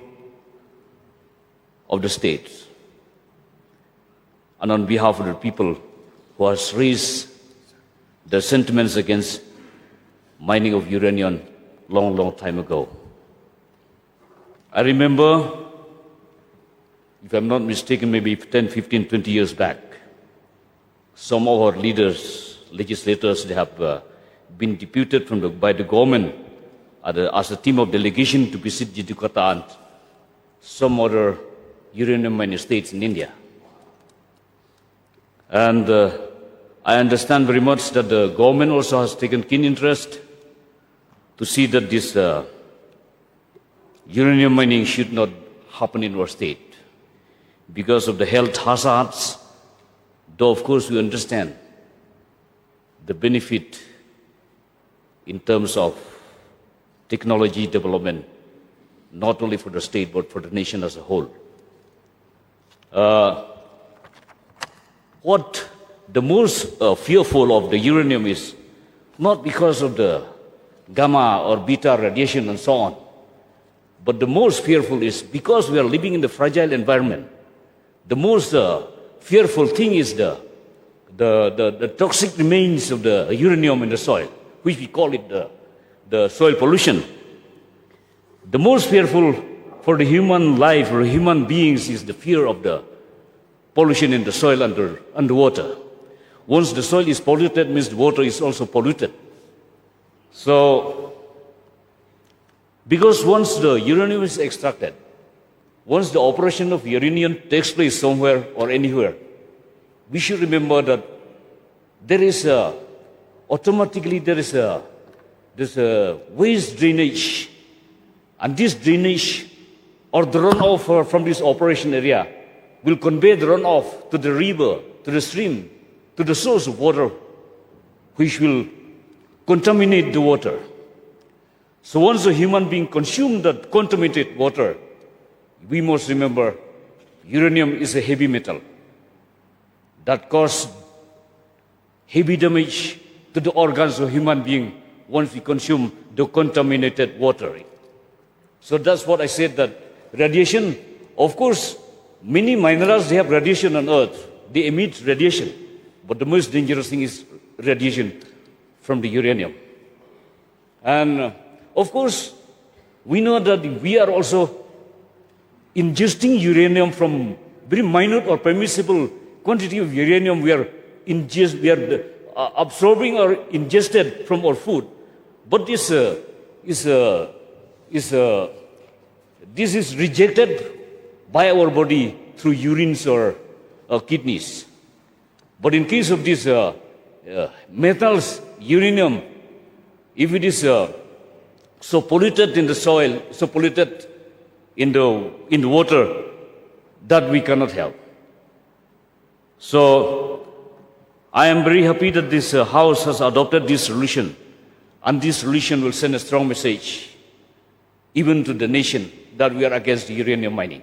of the states, and on behalf of the people who has raised their sentiments against mining of uranium long time ago. I remember, if I'm not mistaken, maybe 10, 15, 20 years back, some of our leaders, legislators, they have been deputed by the government as a team of delegation to visit Jakarta and some other uranium mining states in India. And I understand very much that the government also has taken keen interest to see that this uranium mining should not happen in our state because of the health hazards. Though, of course, we understand the benefit in terms of technology development, not only for the state, but for the nation as a whole. What the most fearful of the uranium is not because of the gamma or beta radiation and so on, but the most fearful is because we are living in the fragile environment. The most fearful thing is the toxic remains of the uranium in the soil, which we call it the soil pollution. The most fearful for the human life or human beings is the fear of the pollution in the soil underwater. Once the soil is polluted, means the water is also polluted. So, because once the uranium is extracted, once the operation of uranium takes place somewhere or anywhere, we should remember that there is this waste drainage, and this drainage or the runoff from this operation area will convey the runoff to the river, to the stream, to the source of water, which will contaminate the water. So once a human being consumes that contaminated water, we must remember uranium is a heavy metal that causes heavy damage to the organs of human being once we consume the contaminated water. So that's what I said, that radiation, of course, many minerals, they have radiation on Earth. They emit radiation. But the most dangerous thing is radiation from the uranium. And of course, we know that we are also ingesting uranium from very minute or permissible quantity of uranium we are absorbing or ingested from our food. But this is rejected by our body through urines or kidneys. But in case of these metals, uranium, if it is so polluted in the soil, so polluted in the water, that we cannot help. So I am very happy that this House has adopted this resolution, and this resolution will send a strong message even to the nation that we are against uranium mining.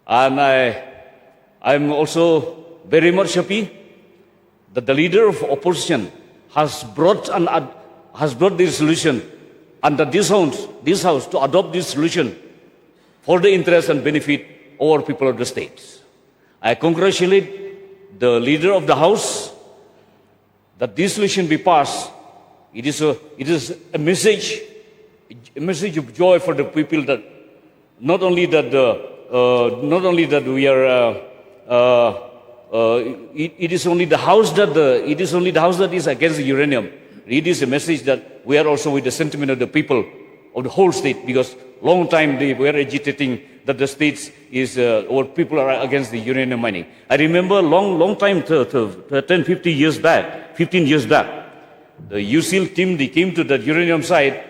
And I'm also very much happy that the leader of opposition has brought the resolution, and that this House to adopt this resolution for the interest and benefit of our people of the states. I congratulate the leader of the House that this resolution be passed. It is a message of joy for the people, that not only that we are it is only the House that is against the uranium. It is a message that we are also with the sentiment of the people of the whole state, because long time they were agitating that the states or people are against the uranium mining. I remember long time, 15 years back, the USIL team, they came to the uranium site,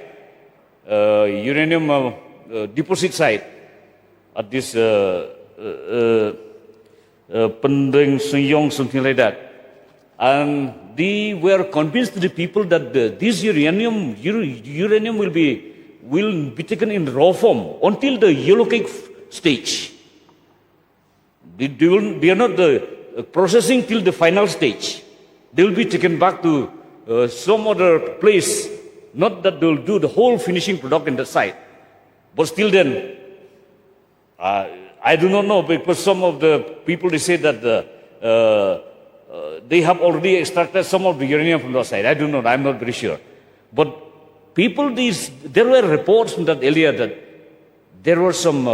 uranium deposit site at this Pendeng Sunyong, something like that. And they were convinced the people that this uranium will be taken in raw form until the yellow cake stage. They are not processing till the final stage. They will be taken back to some other place. Not that they will do the whole finishing product in the site. But still then, I do not know, because some of the people, they say that they have already extracted some of the uranium from the site. I do not know, I'm not very sure. But people, there were reports from that area that there was some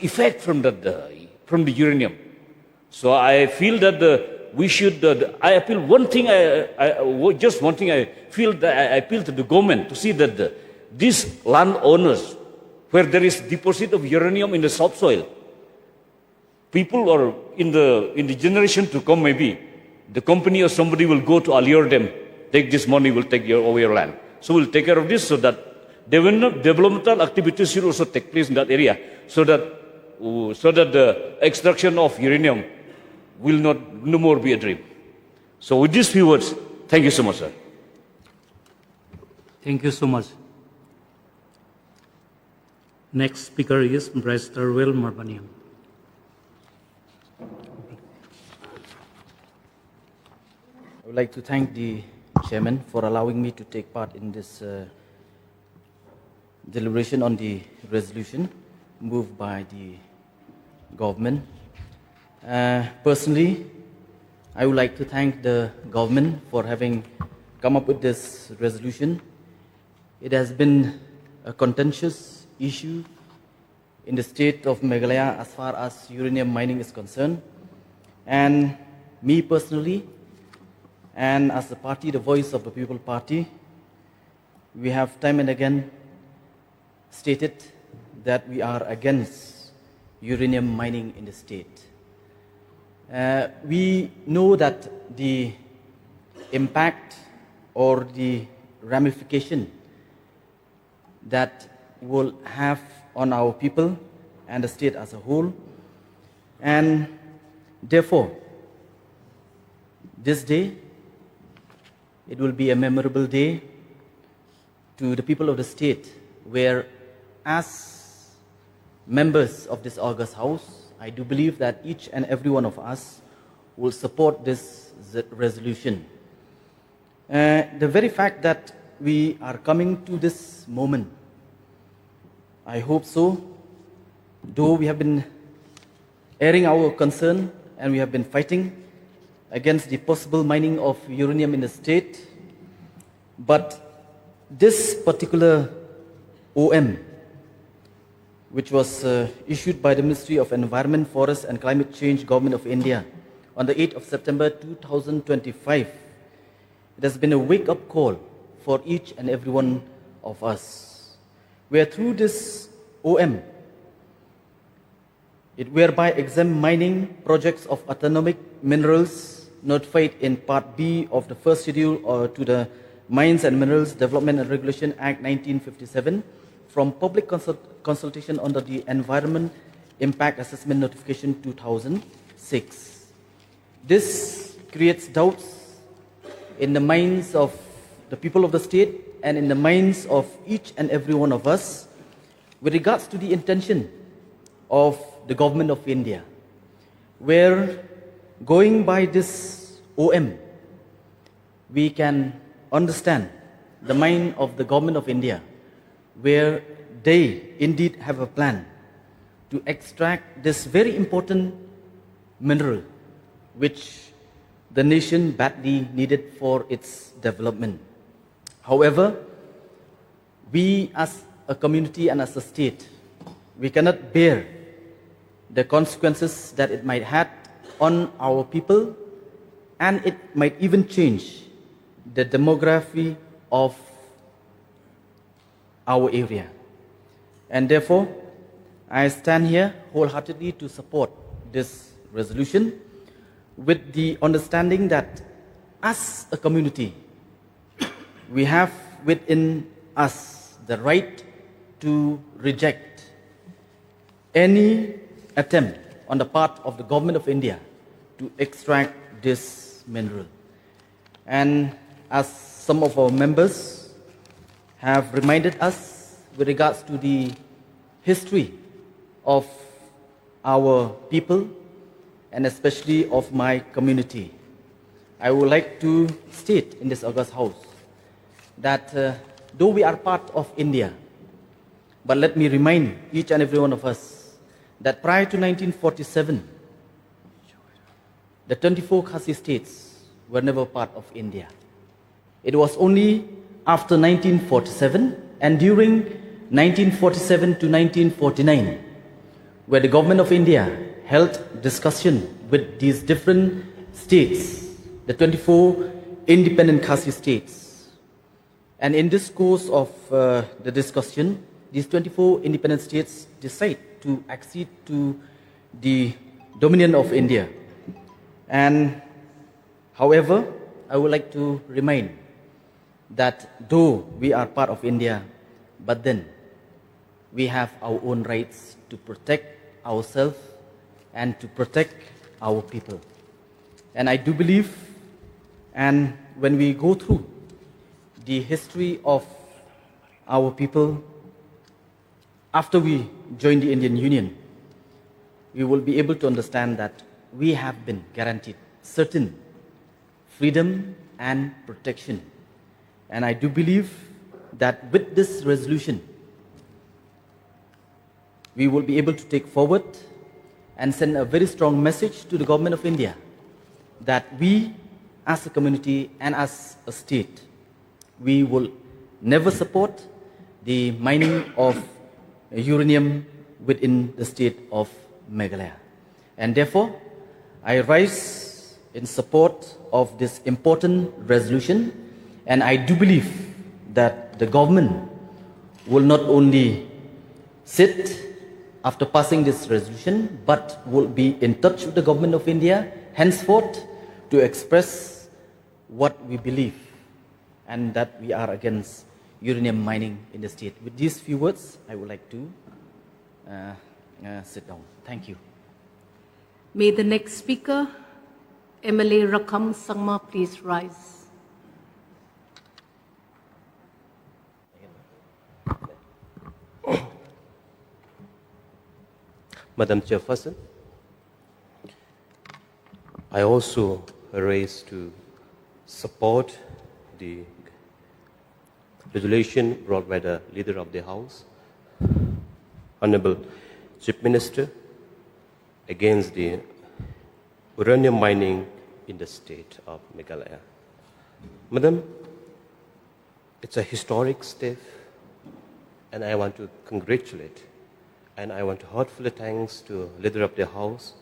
effect from the uranium. So I feel that we should. I appeal one thing. Just one thing. I feel that I appeal to the government to see that these landowners, where there is deposit of uranium in the subsoil, people or in the generation to come, maybe the company or somebody will go to allure them, take this money, will take over your land. So we'll take care of this, so that developmental activities should also take place in that area, so that the extraction of uranium will no more be a dream. So with these few words, thank you so much, sir.
Thank you so much. Next speaker is Mr. Will Marbanian.
I would like to thank the Chairman for allowing me to take part in this deliberation on the resolution moved by the government. Personally, I would like to thank the government for having come up with this resolution. It has been a contentious issue in the state of Meghalaya as far as uranium mining is concerned. And me personally, and as the party, the Voice of the People Party, we have time and again stated that we are against uranium mining in the state. We know that the impact or the ramification that will have on our people and the state as a whole. And therefore, this day, it will be a memorable day to the people of the state, where as members of this August House, I do believe that each and every one of us will support this resolution. The very fact that we are coming to this moment, I hope so, though we have been airing our concern and we have been fighting against the possible mining of uranium in the state, but this particular OM, which was issued by the Ministry of Environment, Forest and Climate Change, Government of India, on the 8th of September 2025, it has been a wake-up call for each and every one of us, where through this OM, it whereby exempt mining projects of autonomic minerals notified in Part B of the first schedule or to the Mines and Minerals Development and Regulation Act 1957 from public consultation under the Environment Impact Assessment Notification 2006. This creates doubts in the minds of the people of the state and in the minds of each and every one of us with regards to the intention of the government of India, where going by this OM, we can understand the mind of the government of India, where they indeed have a plan to extract this very important mineral, which the nation badly needed for its development. However, we as a community and as a state, we cannot bear the consequences that it might have on our people, and it might even change the demography of our area. And therefore, I stand here wholeheartedly to support this resolution with the understanding that as a community, we have within us the right to reject any attempt on the part of the government of India to extract this mineral. And as some of our members have reminded us with regards to the history of our people and especially of my community, I would like to state in this August House that though we are part of India, but let me remind each and every one of us that prior to 1947, the 24 Khasi states were never part of India. It was only after 1947 and during 1947 to 1949 where the government of India held discussion with these different states, the 24 independent Khasi states. And in this course of the discussion, these 24 independent states decide to accede to the dominion of India. And however, I would like to remind that though we are part of India, but then we have our own rights to protect ourselves and to protect our people. And I do believe, and when we go through the history of our people, after we join the Indian Union, we will be able to understand that we have been guaranteed certain freedom and protection. And I do believe that with this resolution, we will be able to take forward and send a very strong message to the government of India that we as a community and as a state, we will never support the mining of uranium within the state of Meghalaya. And therefore, I rise in support of this important resolution, and I do believe that the government will not only sit after passing this resolution, but will be in touch with the government of India henceforth to express what we believe and that we are against uranium mining in the state. With these few words, I would like to sit down. Thank you.
May the next speaker, MLA Rakam Sangma, please rise.
Madam Chairperson, I also raise to support the resolution brought by the Leader of the House, Honorable Chief Minister, against the uranium mining in the state of Meghalaya. Madam, it's a historic step, and I want to congratulate and I want to heartfully thanks to Leader of the House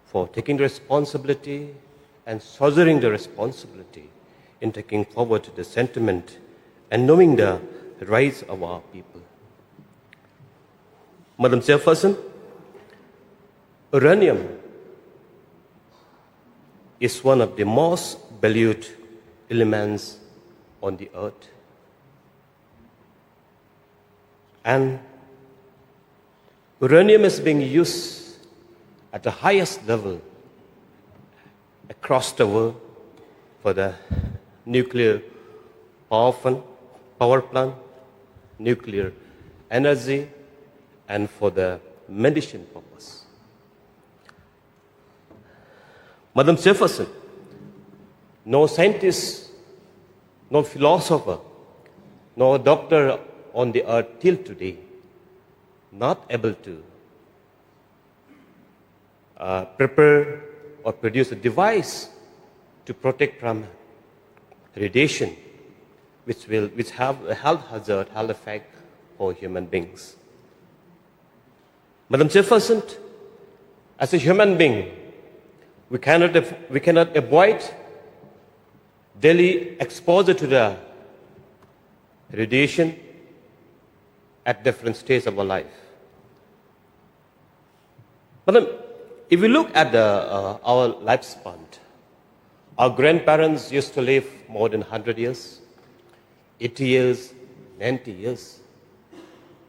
for taking responsibility and shouldering the responsibility in taking forward the sentiment and knowing the rights of our people. Madam Chairperson, uranium is one of the most valued elements on the earth. And uranium is being used at the highest level across the world for the nuclear power plant, nuclear energy, and for the medicine purpose. Madam Chairperson, no scientist, no philosopher, no doctor on the earth till today not able to prepare or produce a device to protect from radiation, which have a health hazard, health effect for human beings. Madam Chairperson, as a human being, we cannot avoid daily exposure to the radiation at different stages of our life. Madam, if we look at our lifespan, our grandparents used to live more than 100 years, 80 years, 90 years.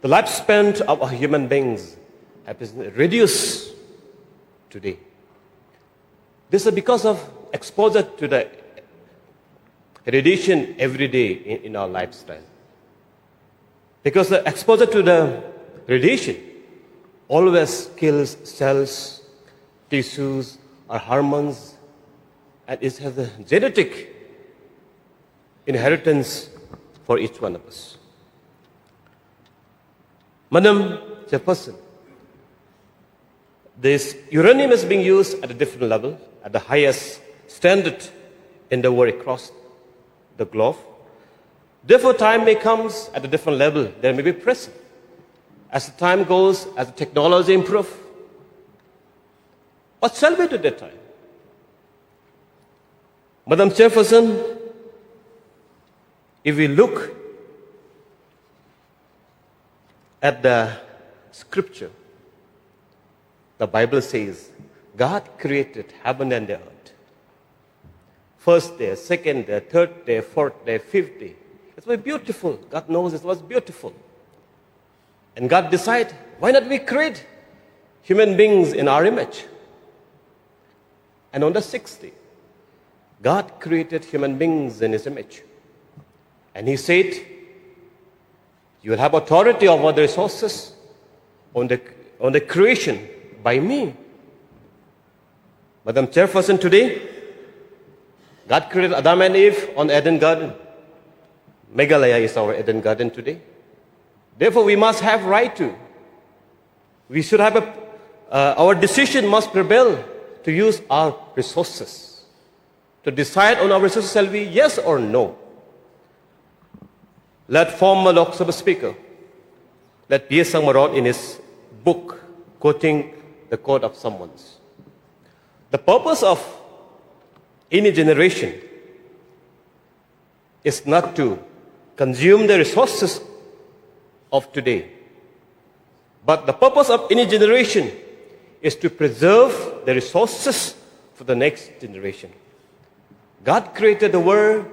The lifespan of our human beings has been reduced today. This is because of exposure to the radiation every day in our lifestyle. Because the exposure to the radiation always kills cells, tissues, or hormones, and it has a genetic inheritance for each one of us. Madam Chairperson, this uranium is being used at a different level, at the highest standard in the world across the globe. Therefore, time may come at a different level. There may be pressure. As the time goes, as the technology improves, what shall we do at that time? Madam Chairperson, if we look at the scripture, the Bible says God created heaven and the earth. First day, second day, third day, fourth day, fifth day. It was beautiful. God knows it was beautiful. And God decided, why not we create human beings in our image? And on the sixth day, God created human beings in His image. And He said, you will have authority over the resources on the creation by me. Madam Chairperson, today, God created Adam and Eve on Eden Garden. Meghalaya is our Eden Garden today. Therefore, we must have right to. We should have our decision must prevail to use our resources. To decide on our resources, shall we yes or no? Let former Lok Sabha Speaker, let P.S. Sangma wrote in his book, quoting the quote of someone's. The purpose of any generation is not to consume the resources of today, but the purpose of any generation is to preserve the resources for the next generation. God created the world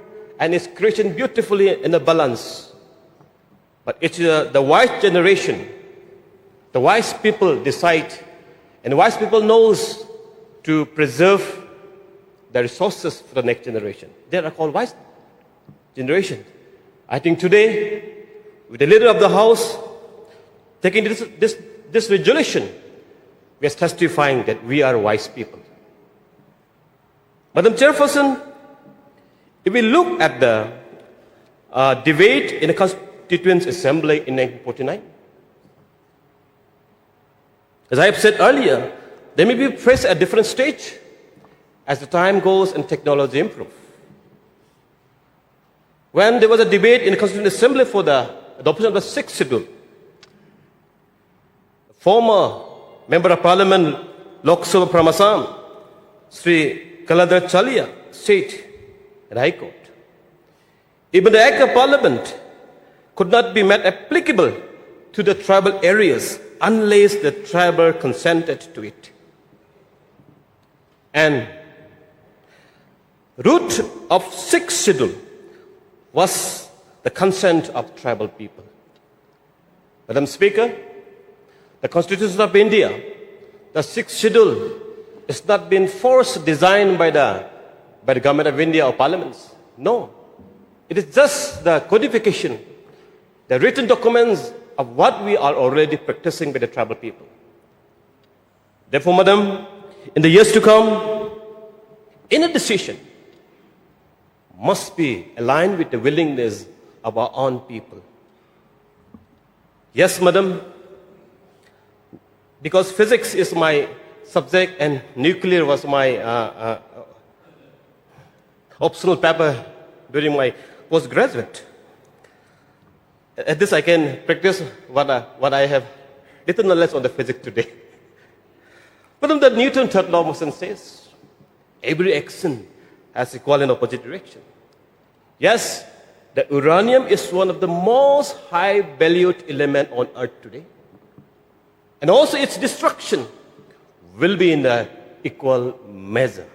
and its creation beautifully in a balance. But it's the wise generation, the wise people decide, and wise people knows to preserve the resources for the next generation. They are called wise generation. I think today, with the leader of the house taking this resolution, we are testifying that we are wise people. Madam Chairperson, if we look at the debate in the Constituent Assembly in 1949, as I have said earlier, they may be placed at a different stage as the time goes and technology improves. When there was a debate in the Constituent Assembly for the adoption of the 6th schedule, former Member of Parliament Lok Sabha Pramasam, Sri Kaladhar Chalia, said in High Court, even the Act of Parliament could not be made applicable to the tribal areas unless the tribal consented to it. And root of 6th schedule was the consent of tribal people. Madam Speaker, the Constitution of India, the 6th schedule, is not been forced designed by the government of India or parliaments. No, it is just the codification, the written documents of what we are already practicing by the tribal people. Therefore, Madam, in the years to come, any decision must be aligned with the willingness of our own people. Yes, Madam, because physics is my subject and nuclear was my optional paper during my postgraduate. At this, I can practice what I have little knowledge on the physics today. But the Newton's third law of motion says, every action has equal and opposite direction. Yes, the uranium is one of the most high-valued elements on Earth today. And also its destruction will be in the equal measure.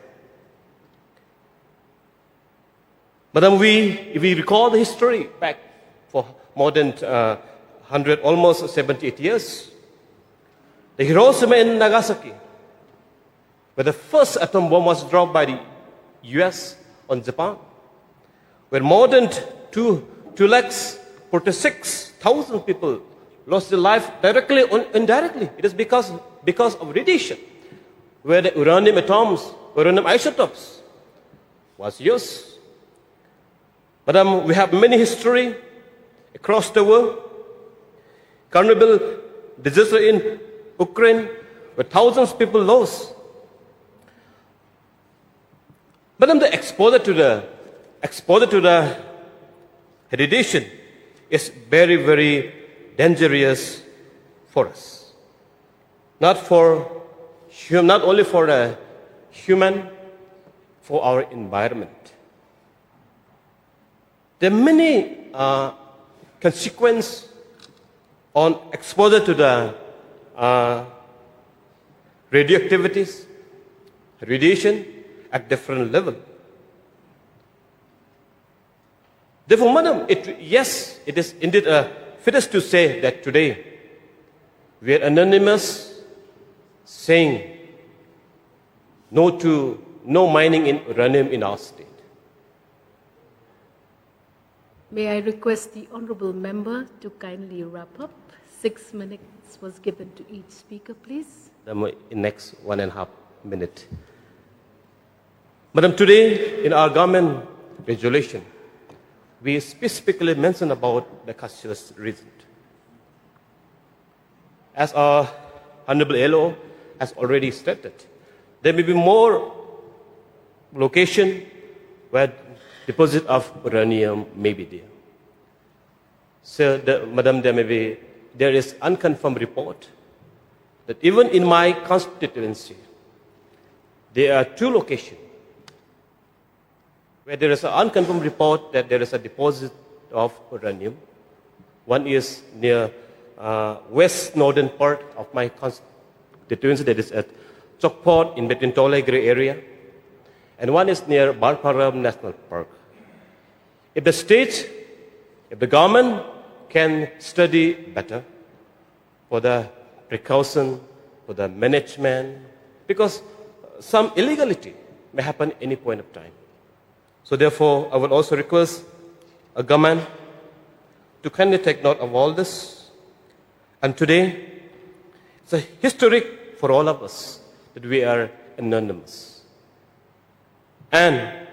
Madam, if we recall the history back for more than 100, almost 78 years, the Hiroshima and Nagasaki, where the first atom bomb was dropped by the US on Japan, where more than 246,000 people lost their life directly or indirectly. It is because of radiation, where the uranium atoms, uranium isotopes was used. Madam, we have many history across the world. Chernobyl disaster in Ukraine, where thousands of people lost. Madam, the exposure to the radiation is very, very dangerous for us. Not only for the human, for our environment. There are many consequences on exposure to the radioactivities, radiation at different level. Therefore, Madam, yes, it is indeed fittest to say that today we are anonymous, saying no mining in uranium in our state.
May I request the honourable member to kindly wrap up? 6 minutes was given to each speaker, please.
The next 1.5 minutes. Madam, today in our government resolution, we specifically mention about the cashless region. As our Honorable LO has already stated, there may be more location where deposit of uranium may be there. So, Madam, there is unconfirmed report that even in my constituency, there are 2 locations where there is an unconfirmed report that there is a deposit of uranium. One is near west northern part of my constituency, that is at Chokpot in between Tolegre area, and one is near Balparam National Park. if the state, if the government can study better for the precaution, for the management, because some illegality may happen any point of time. So therefore, I would also request a government to kindly take note of all this. And today, it's a historic for all of us that we are anonymous. And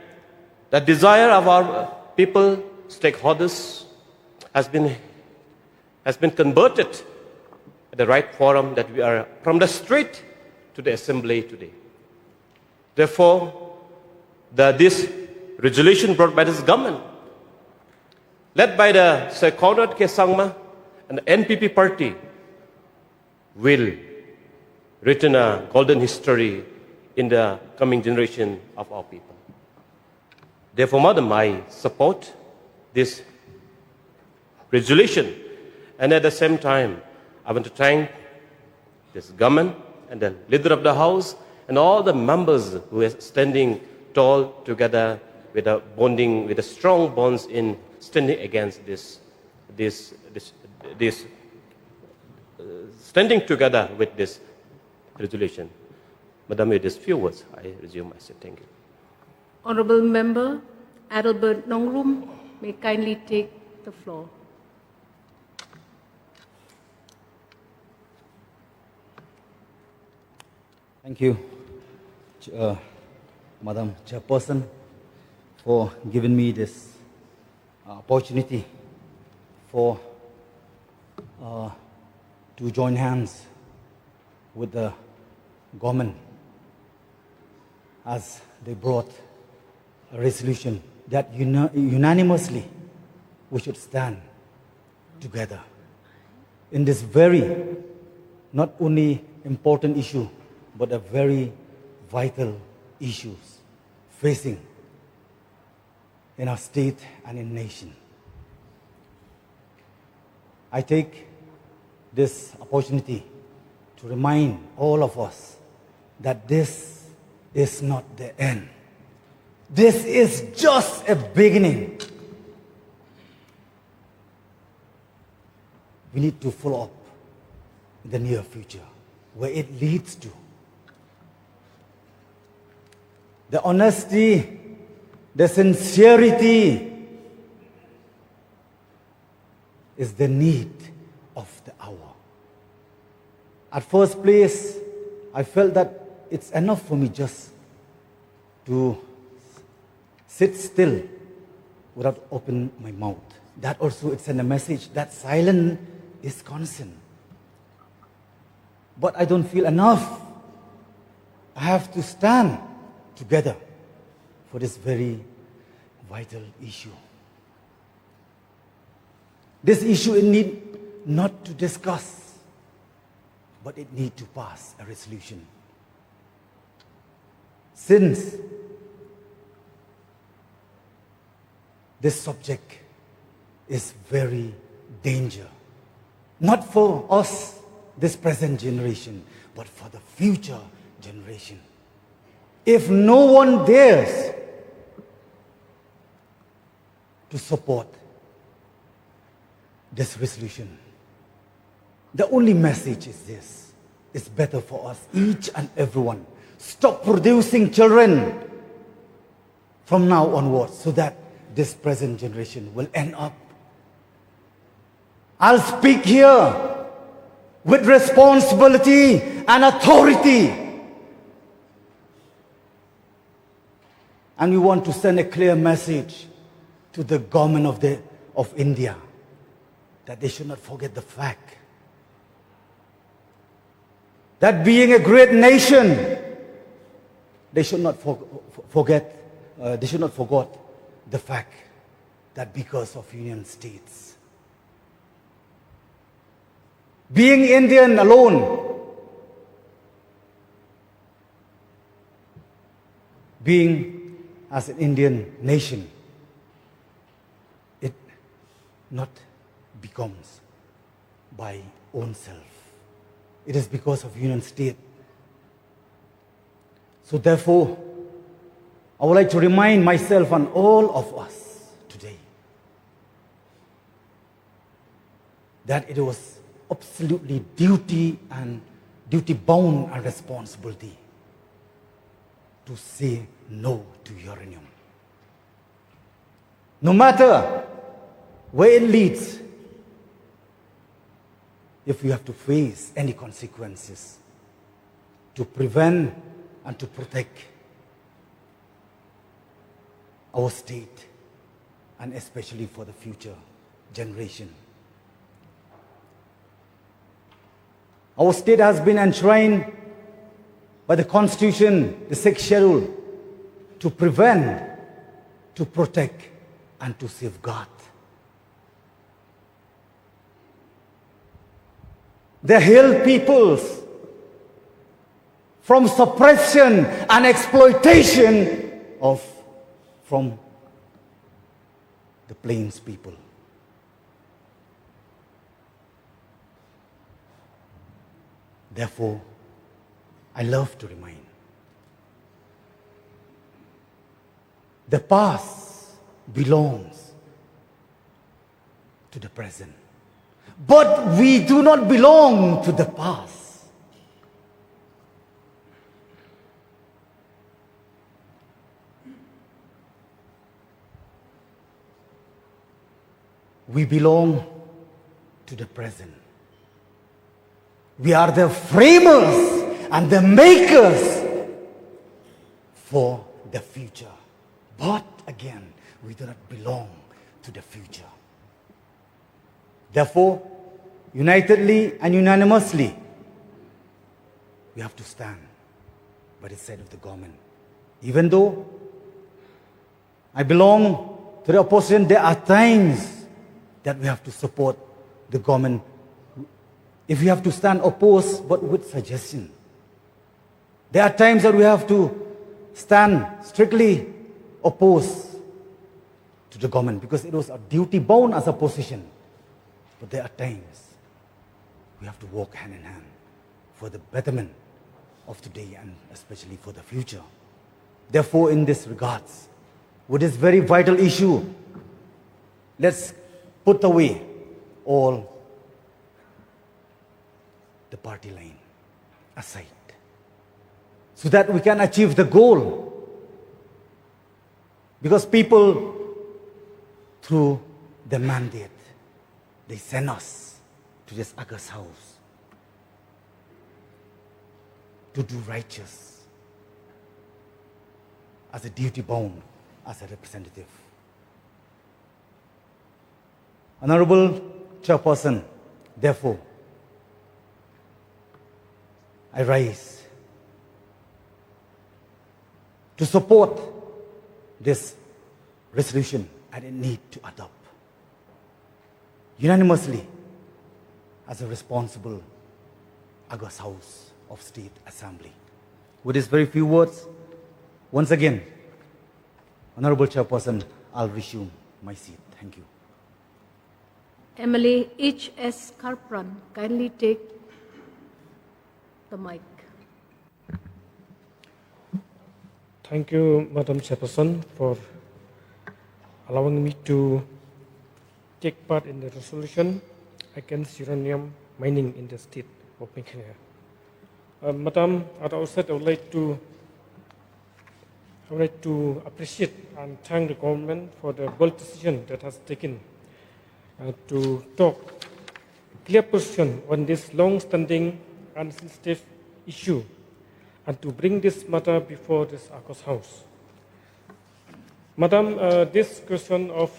the desire of our people, stakeholders, has been converted at the right forum that we are from the street to the assembly today. Therefore, this resolution brought by this government, led by the Sir Conrad K. Sangma and the NPP party, will written a golden history in the coming generation of our people. Therefore, Madam, I support this resolution. And at the same time, I want to thank this government and the leader of the House and all the members who are standing tall together with a bonding, with a strong bonds in standing against standing together with this resolution. Madam, with these few words, I resume. I say thank you.
Honourable Member Adalbert Nongrum may kindly take the floor.
Thank you, Madam Chairperson, for giving me this opportunity to join hands with the government as they brought a resolution that unanimously we should stand together in this very, not only important issue, but a very vital issues facing in our state and in nation. I take this opportunity to remind all of us that this is not the end. This is just a beginning. We need to follow up in the near future, where it leads to. The honesty, the sincerity is the need of the hour. At first place, I felt that it's enough for me just to sit still without opening my mouth. That also it's a message that silence is constant. But I don't feel enough. I have to stand together for this very vital issue. This issue it need not to discuss, but it need to pass a resolution. Since this subject is very dangerous, not for us, this present generation, but for the future generation. If no one dares to support this resolution, the only message is this: it's better for us, each and everyone, stop producing children from now onwards, so that this present generation will end up. I'll speak here with responsibility and authority. And we want to send a clear message to the government of India that they should not forget the fact that being a great nation, they should not forget the fact that because of Union States, being Indian alone, being as an Indian nation, it not becomes by own self. It is because of Union State. So therefore, I would like to remind myself and all of us today that it was absolutely duty bound and responsibility to say no to uranium. No matter where it leads, if we have to face any consequences, to prevent and to protect our state, and especially for the future generation. Our state has been enshrined by the Constitution, the 6th schedule, to prevent, to protect, and to safeguard. They hail peoples from suppression and exploitation from the plains people. Therefore, I love to remind, the past belongs to the present, but we do not belong to the past. We belong to the present. We are the framers and the makers for the future. But again, we do not belong to the future. Therefore, unitedly and unanimously, we have to stand by the side of the government. Even though I belong to the opposition, there are times that we have to support the government. If we have to stand opposed, but with suggestion. There are times that we have to stand strictly opposed to the government because it was a duty bound as a position. But there are times we have to walk hand in hand for the betterment of today and especially for the future. Therefore, in this regards, with this very vital issue, let's put away all the party line aside so that we can achieve the goal. Because people, through the mandate, they send us to this August house to do righteous as a duty bound, as a representative. Honorable Chairperson, therefore, I rise to support this resolution and it need to adopt unanimously as a responsible August House of State Assembly. With these very few words, once again, Honorable Chairperson, I'll resume my seat. Thank you.
MLA H.S. Karpran, kindly take the mic.
Thank you, Madam Chairperson, for allowing me to take part in the resolution against uranium mining in the state of Meghalaya. Madam, at the outset, I would like to appreciate and thank the government for the bold decision that has taken to talk clear position on this long-standing and sensitive issue and to bring this matter before this August House. Madam, this question of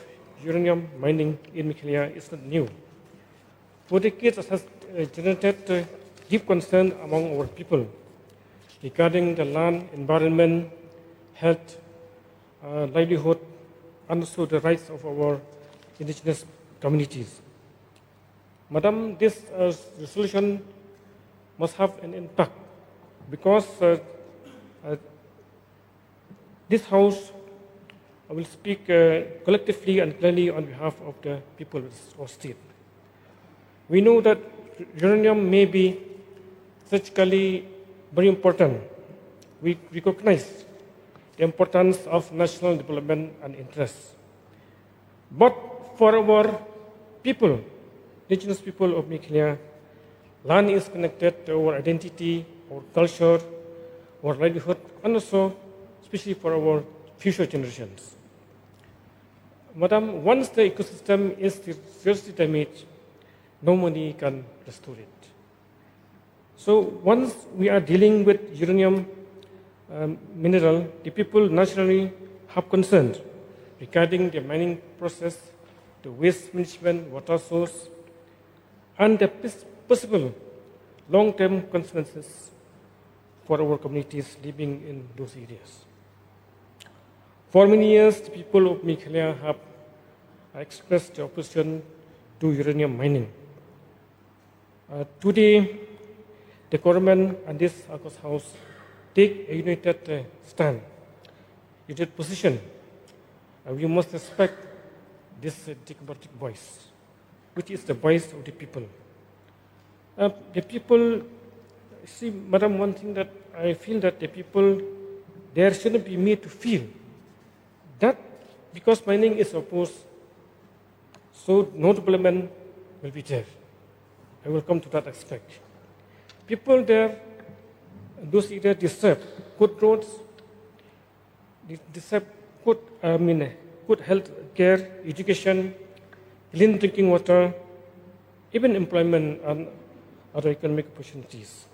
uranium mining in Meghalaya is not new. For decades, it has generated deep concern among our people regarding the land, environment, health, livelihood, and also the rights of our indigenous communities. Madam, this resolution must have an impact because this House will speak collectively and clearly on behalf of the people of state. We know that uranium may be strategically very important. We recognize the importance of national development and interests. But for our people, indigenous people of Meghalaya, land is connected to our identity, our culture, our livelihood, and also especially for our future generations. Madam, once the ecosystem is seriously damaged, no money can restore it. So once we are dealing with uranium mineral, the people naturally have concerns regarding the mining process, the waste management, water source, and the possible long-term consequences for our communities living in those areas. For many years, the people of Meghalaya have expressed opposition to uranium mining. Today, the government and this August House take a united stand, united position. We must respect this democratic voice, which is the voice of the people. The people, see, Madam, one thing that I feel that the people, there shouldn't be made to feel that because mining is opposed, so no development will be there. I will come to that aspect. People there, those areas deserve good roads, deserve good, good health care, education, clean drinking water, even employment and other economic opportunities.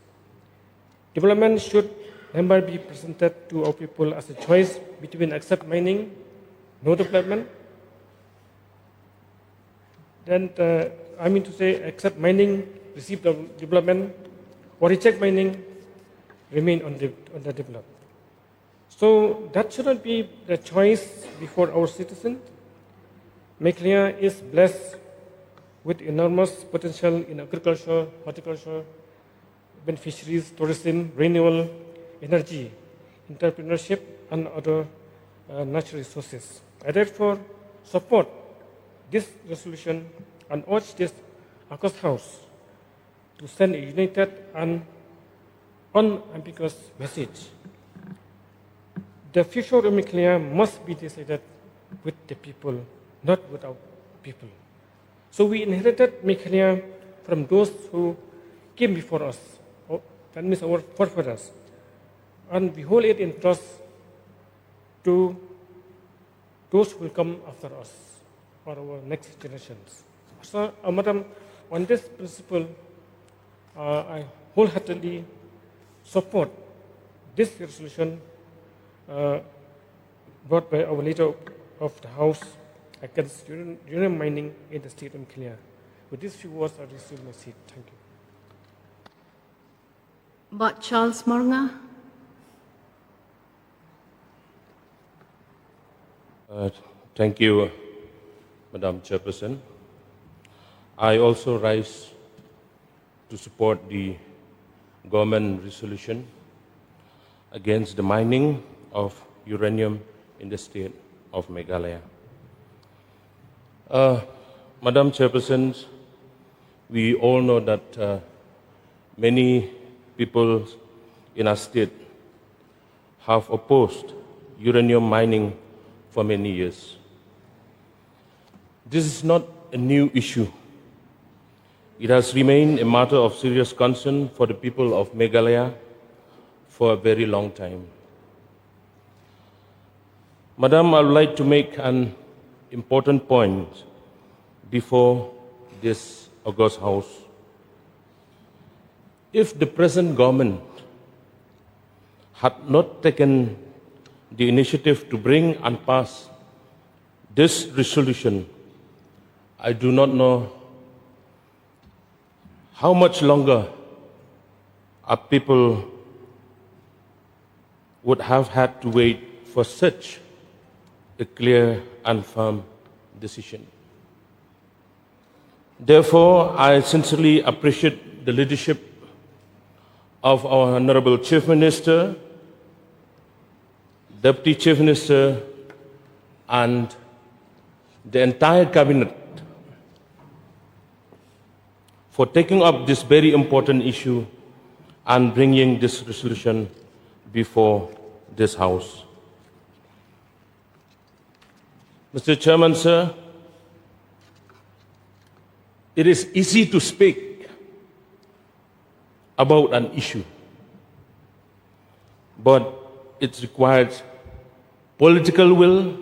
Development should never be presented to our people as a choice between accept mining, no development. Then I mean to say accept mining, receive the development, or reject mining, remain on the development. So that shouldn't be the choice before our citizens. Meghalaya is blessed with enormous potential in agriculture, horticulture, even fisheries, tourism, renewable energy, entrepreneurship, and other natural resources. I therefore support this resolution and urge this August House to send a united and unambiguous message. The future of Meghalaya must be decided with the people, not without people. So we inherited Meghalaya from those who came before us, that means our forefathers, and we hold it in trust to those who will come after us, or our next generations. So, Madam, on this principle, I wholeheartedly support this resolution brought by our leader of the House against uranium mining in the state of Meghalaya. With these few words, I resume my seat. Thank you.
But Charles Mornga.
Thank you, Madam Chairperson. I also rise to support the government resolution against the mining of uranium in the state of Meghalaya. Madam Chairperson, we all know that many people in our state have opposed uranium mining for many years. This is not a new issue. It has remained a matter of serious concern for the people of Meghalaya for a very long time. Madam, I would like to make an important point before this August House. If the present government had not taken the initiative to bring and pass this resolution, I do not know how much longer our people would have had to wait for such a clear and firm decision. Therefore, I sincerely appreciate the leadership of our Honorable Chief Minister, Deputy Chief Minister, and the entire Cabinet for taking up this very important issue and bringing this resolution before this House. Mr. Chairman, sir, it is easy to speak about an issue, but it requires political will,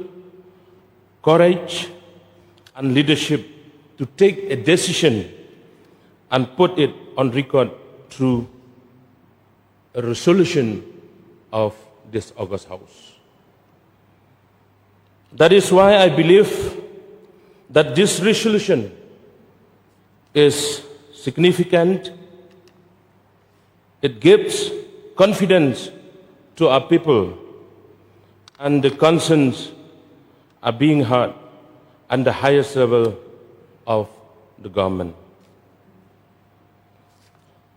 courage, and leadership to take a decision and put it on record through a resolution of this August House. That is why I believe that this resolution is significant. It gives confidence to our people, and the concerns are being heard at the highest level of the government.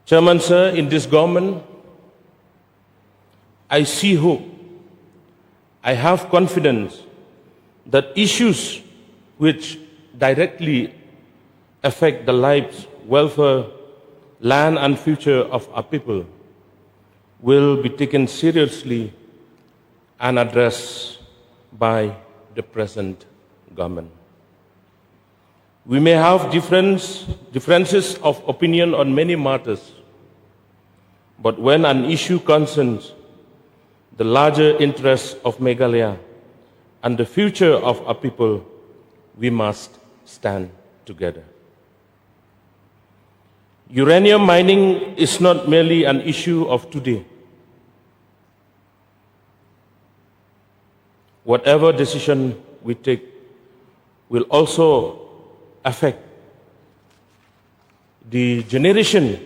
Chairman, sir, in this government, I see hope. I have confidence that issues which directly affect the lives, welfare, land and future of our people will be taken seriously and addressed by the present government. We may have differences of opinion on many matters, but when an issue concerns the larger interests of Meghalaya and the future of our people, we must stand together. Uranium mining is not merely an issue of today. Whatever decision we take will also affect the generation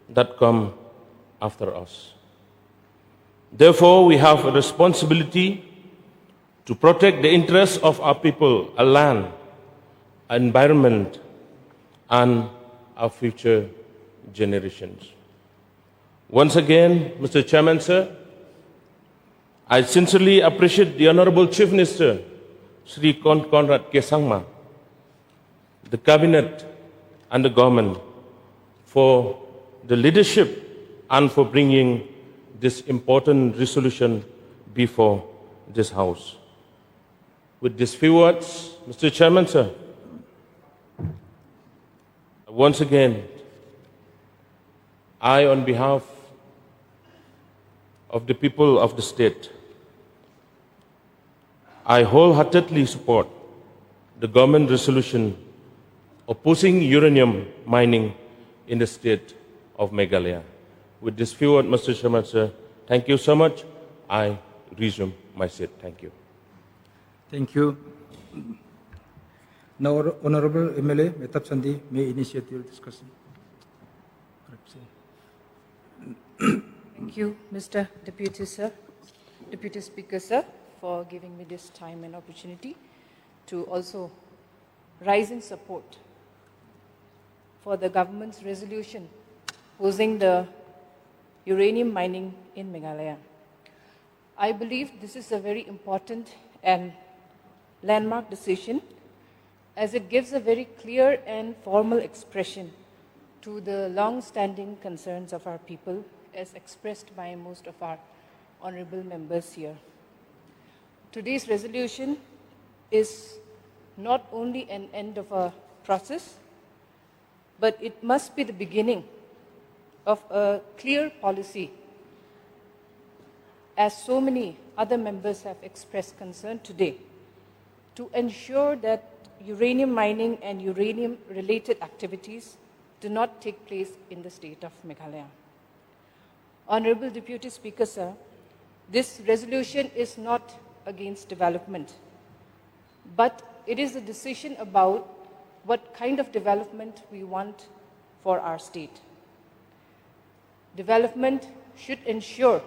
that come after us. Therefore, we have a responsibility to protect the interests of our people, our land, our environment, and our future generations. Once again, Mr. Chairman, sir, I sincerely appreciate the Honorable Chief Minister, Sri Conrad K. Sangma, the Cabinet and the government for the leadership and for bringing this important resolution before this House. With these few words, Mr. Chairman, sir, once again, I, on behalf of the people of the state, I wholeheartedly support the government resolution opposing uranium mining in the state of Meghalaya. With this few words, Mr. Chairman, sir, thank you so much. I resume my seat. Thank you.
Thank you. Now, Honorable MLA Metab Sandi may initiate your discussion.
Thank you, Mr. Deputy Speaker, sir, for giving me this time and opportunity to also rise in support for the government's resolution opposing the uranium mining in Meghalaya. I believe this is a very important and landmark decision, as it gives a very clear and formal expression to the long-standing concerns of our people, as expressed by most of our honorable members here. Today's resolution is not only an end of a process, but it must be the beginning of a clear policy, as so many other members have expressed concern today, to ensure that uranium mining and uranium-related activities do not take place in the state of Meghalaya. Honorable Deputy Speaker, sir, this resolution is not against development, but it is a decision about what kind of development we want for our state. Development should ensure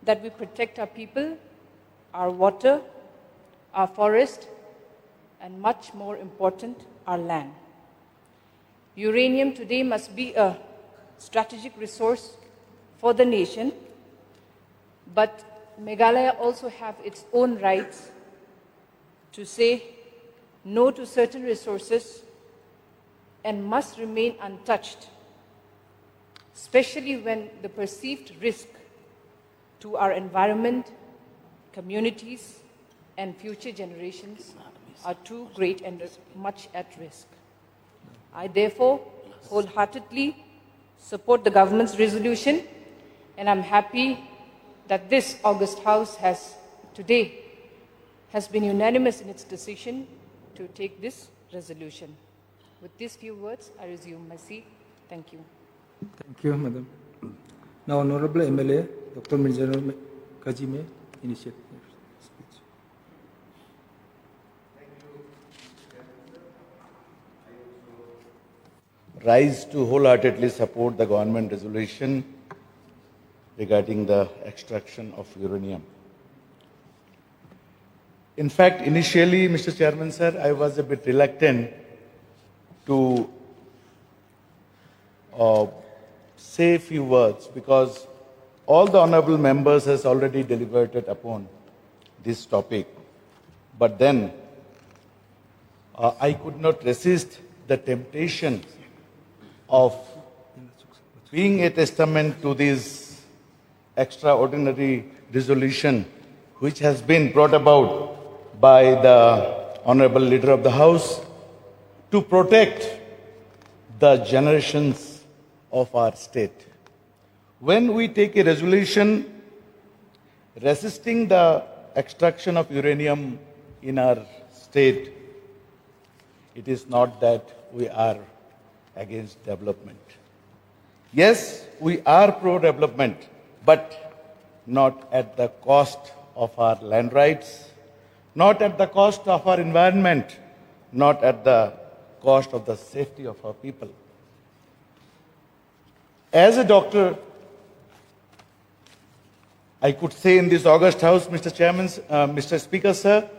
that we protect our people, our water, our forest, and much more important, our land. Uranium today must be a strategic resource for the nation, but Meghalaya also have its own rights to say no to certain resources and must remain untouched, especially when the perceived risk to our environment, communities, and future generations are too great and much at risk. I therefore wholeheartedly support the government's resolution, and I'm happy that this August House has been unanimous in its decision to take this resolution. With these few words, I resume my seat. Thank you.
Thank you, Madam. Now, Honorable MLA, Dr. Mirjana Kajime, initiate their speech.
Rise to wholeheartedly support the government resolution regarding the extraction of uranium. In fact, initially, Mr. Chairman, sir, I was a bit reluctant to say a few words because all the honorable members has already deliberated upon this topic. But then I could not resist the temptation of being a testament to this extraordinary resolution which has been brought about by the Honorable Leader of the House to protect the generations of our state. When we take a resolution resisting the extraction of uranium in our state, it is not that we are against development. Yes, we are pro-development, but not at the cost of our land rights, not at the cost of our environment, not at the cost of the safety of our people. As a doctor, I could say in this August House, Mr. Chairman, Mr. Speaker, sir,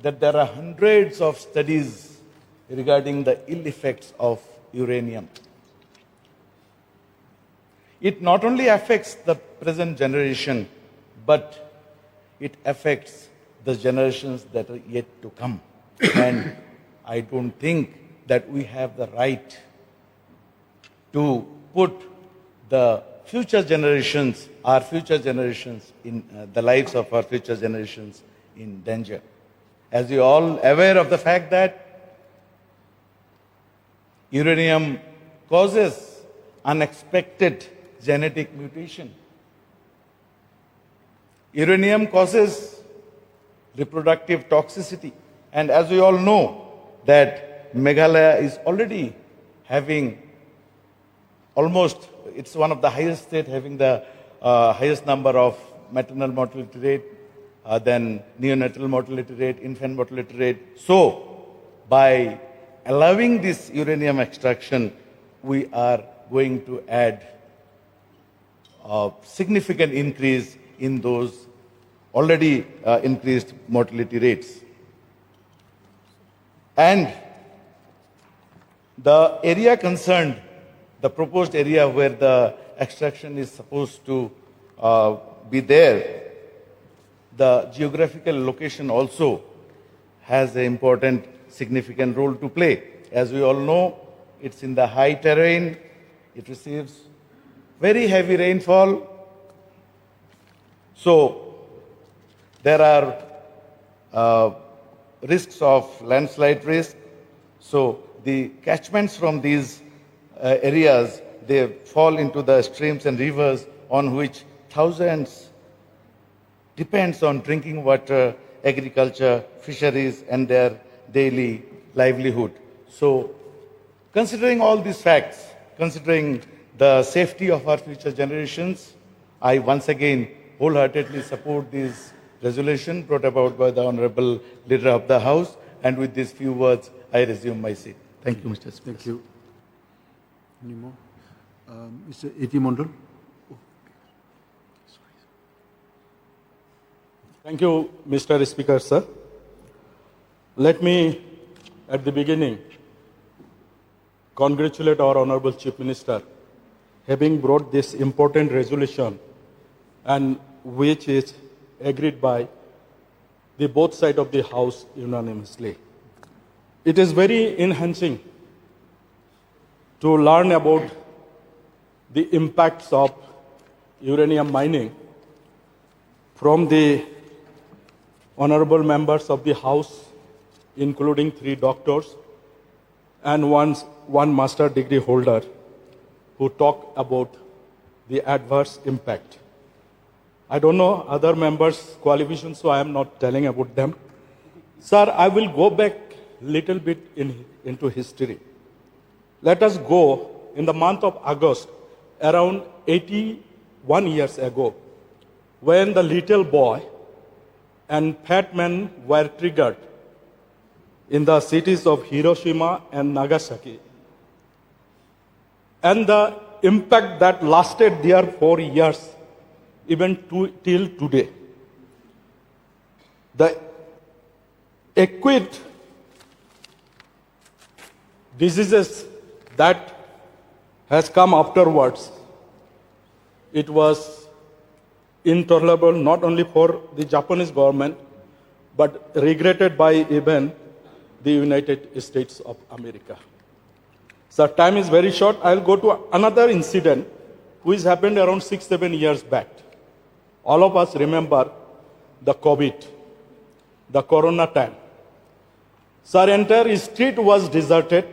that there are hundreds of studies regarding the ill effects of uranium. It not only affects the present generation, but it affects the generations that are yet to come. And I don't think that we have the right to put the future generations, our future generations, in the lives of our future generations in danger. As you all aware of the fact that uranium causes unexpected genetic mutation. Uranium causes reproductive toxicity. And as we all know that Meghalaya is already having almost, it's one of the highest states having the highest number of maternal mortality rate, then neonatal mortality rate, infant mortality rate. So, by allowing this uranium extraction, we are going to add a significant increase in those already increased mortality rates. And the area concerned, the proposed area where the extraction is supposed to be there, the geographical location also has an important, significant role to play. As we all know, it's in the high terrain, it receives very heavy rainfall. So there are risks of landslide risk. So the catchments from these areas, they fall into the streams and rivers on which thousands depends on drinking water, agriculture, fisheries, and their daily livelihood. So considering all these facts, considering the safety of our future generations, I once again wholeheartedly support this resolution brought about by the Honorable Leader of the House. And with these few words, I resume my seat. Thank you, Mr. Speaker.
Thank you. Any more? Mr. A.T. Mondal.
Thank you, Mr. Speaker, sir. Let me, at the beginning, congratulate our Honorable Chief Minister, having brought this important resolution, and which is agreed by the both sides of the House unanimously. It is very enhancing to learn about the impacts of uranium mining from the honorable members of the House, including 3 doctors, and one master degree holder who talk about the adverse impact. I don't know other members' qualifications, so I am not telling about them. Sir, I will go back little bit into history. Let us go in the month of August, around 81 years ago, when the little boy and fat man were triggered in the cities of Hiroshima and Nagasaki. And the impact that lasted there for years, even till today. The acute diseases that has come afterwards, it was intolerable not only for the Japanese government, but regretted by even the United States of America. So time is very short. I'll go to another incident which happened around 6-7 years back. All of us remember the COVID, the Corona time. So our entire street was deserted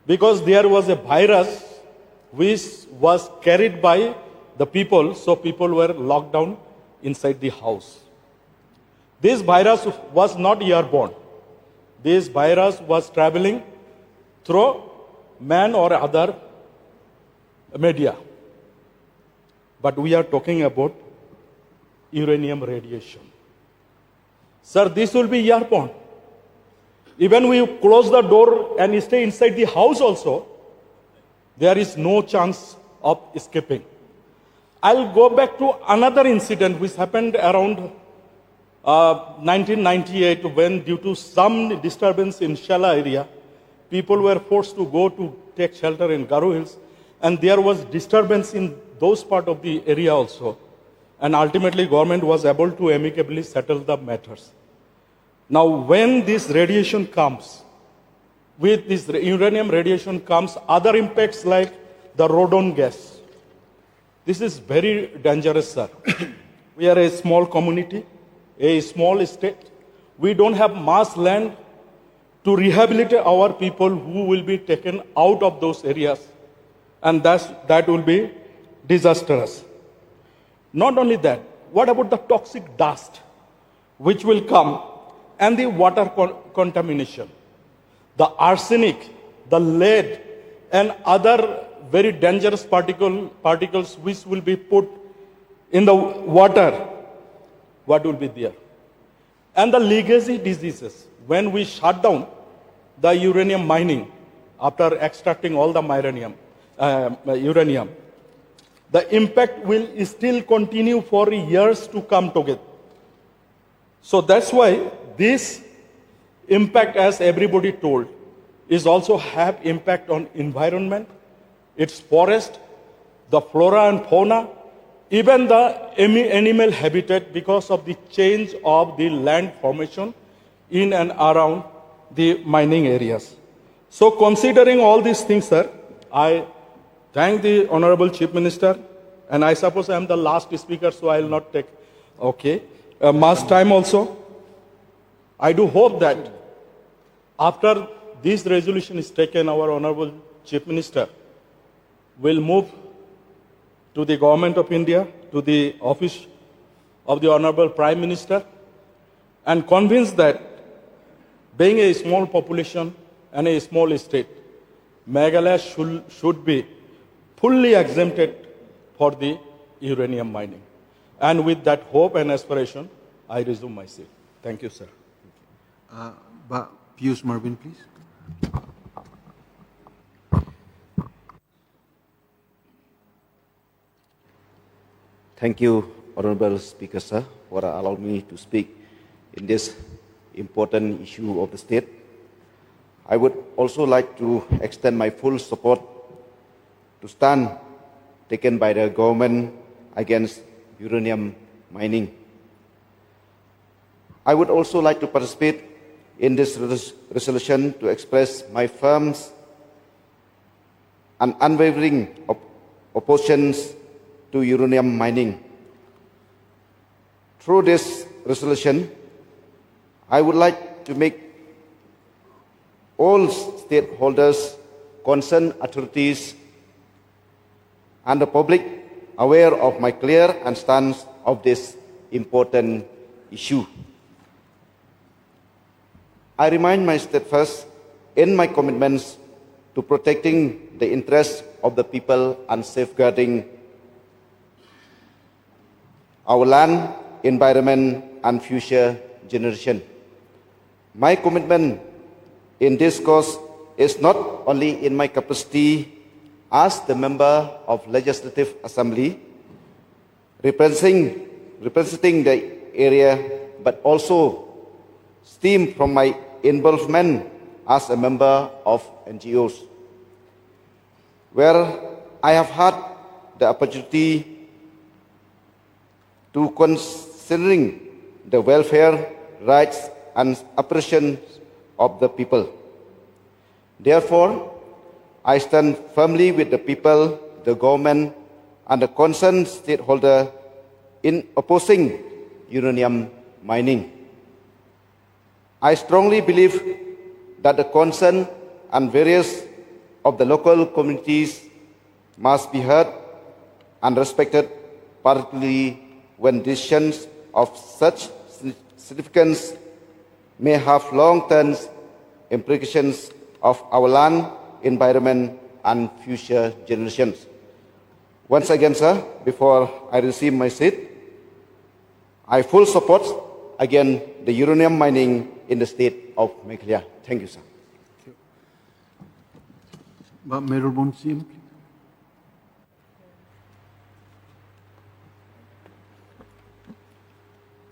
because there was a virus which was carried by the people, so people were locked down inside the house. This virus was not airborne. This virus was traveling through man or other media. But we are talking about uranium radiation. Sir, this will be airborne. Even we close the door and stay inside the house also, there is no chance of escaping. I'll go back to another incident which happened around 1998 when, due to some disturbance in Shala area, people were forced to go to take shelter in Garo Hills, and there was disturbance in those part of the area also. And ultimately, government was able to amicably settle the matters. Now, when this radiation comes, with this uranium radiation comes other impacts like the radon gas. This is very dangerous, sir. We are a small community, a small state. We don't have mass land to rehabilitate our people who will be taken out of those areas. And that will be disastrous. Not only that, what about the toxic dust which will come and the water contamination? The arsenic, the lead, and other very dangerous particles which will be put in the water, what will be there? And the legacy diseases. When we shut down the uranium mining after extracting all the uranium, the impact will still continue for years to come together. So that's why this impact, as everybody told, is also have impact on environment, its forest, the flora and fauna, even the animal habitat because of the change of the land formation in and around the mining areas. So considering all these things, sir, I thank the Honorable Chief Minister, and I suppose I am the last speaker, so I will not take much time also. I do hope that after this resolution is taken, our Honorable Chief Minister will move to the Government of India, to the office of the Honorable Prime Minister, and convince that being a small population and a small state, Meghalaya should be fully exempted for the uranium mining. And with that hope and aspiration, I resume my seat. Thank you, sir.
Piyush Marvin, please.
Thank you, Honorable Speaker, sir, for allowing me to speak in this important issue of the state. I would also like to extend my full support to stand taken by the government against uranium mining. I would also like to participate in this resolution to express my firm and unwavering opposition to uranium mining. Through this resolution, I would like to make all stakeholders, concerned authorities, and the public aware of my clear and stance of this important issue. I remain my steadfast in my commitments to protecting the interests of the people and safeguarding our land, environment, and future generation. My commitment in this cause is not only in my capacity as the member of Legislative Assembly representing the area, but also stem from my involvement as a member of NGOs, where I have had the opportunity to considering the welfare, rights, and oppression of the people. Therefore, I stand firmly with the people, the government, and the concerned stakeholder in opposing uranium mining. I strongly believe that the concern and various of the local communities must be heard and respected, particularly when decisions of such significance may have long-term implications of our land, environment, and future generations. Once again, sir, before I receive my seat, I full support again the uranium mining in the state of Meghalaya. Thank you, sir.
Mayor Bonsim.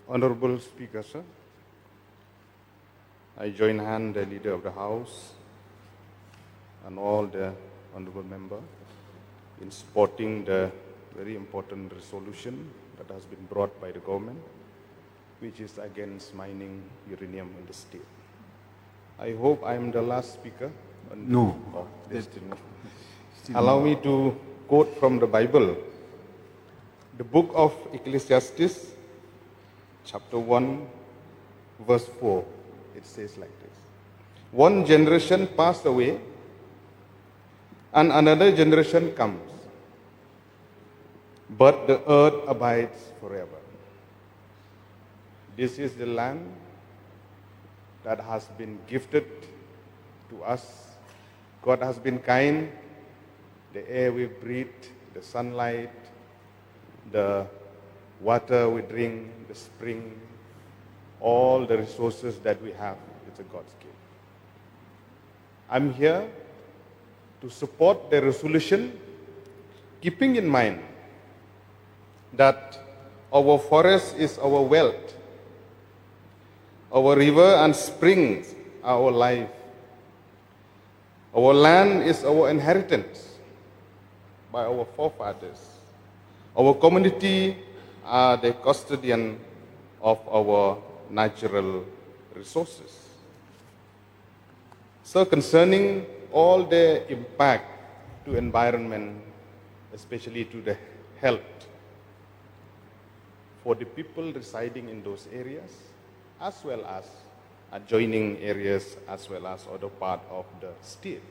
Honorable Speaker, sir, I join hand the Leader of the House and all the honorable member in supporting the very important resolution that has been brought by the government, which is against mining uranium in the state. I hope I am the last speaker.
No.
Allow me to quote from the Bible, the book of Ecclesiastes, chapter 1, verse 4. It says like this: one generation passed away, and another generation comes, but the earth abides forever. This is the land that has been gifted to us. God has been kind. The air we breathe, the sunlight, the water we drink, the spring, all the resources that we have, it's a God's gift. I'm here to support the resolution, keeping in mind that our forest is our wealth, our river and springs are our life, our land is our inheritance by our forefathers, our community are the custodian of our natural resources. So concerning all the impact to environment, especially to the health, for the people residing in those areas, as well as adjoining areas, as well as other part of the state.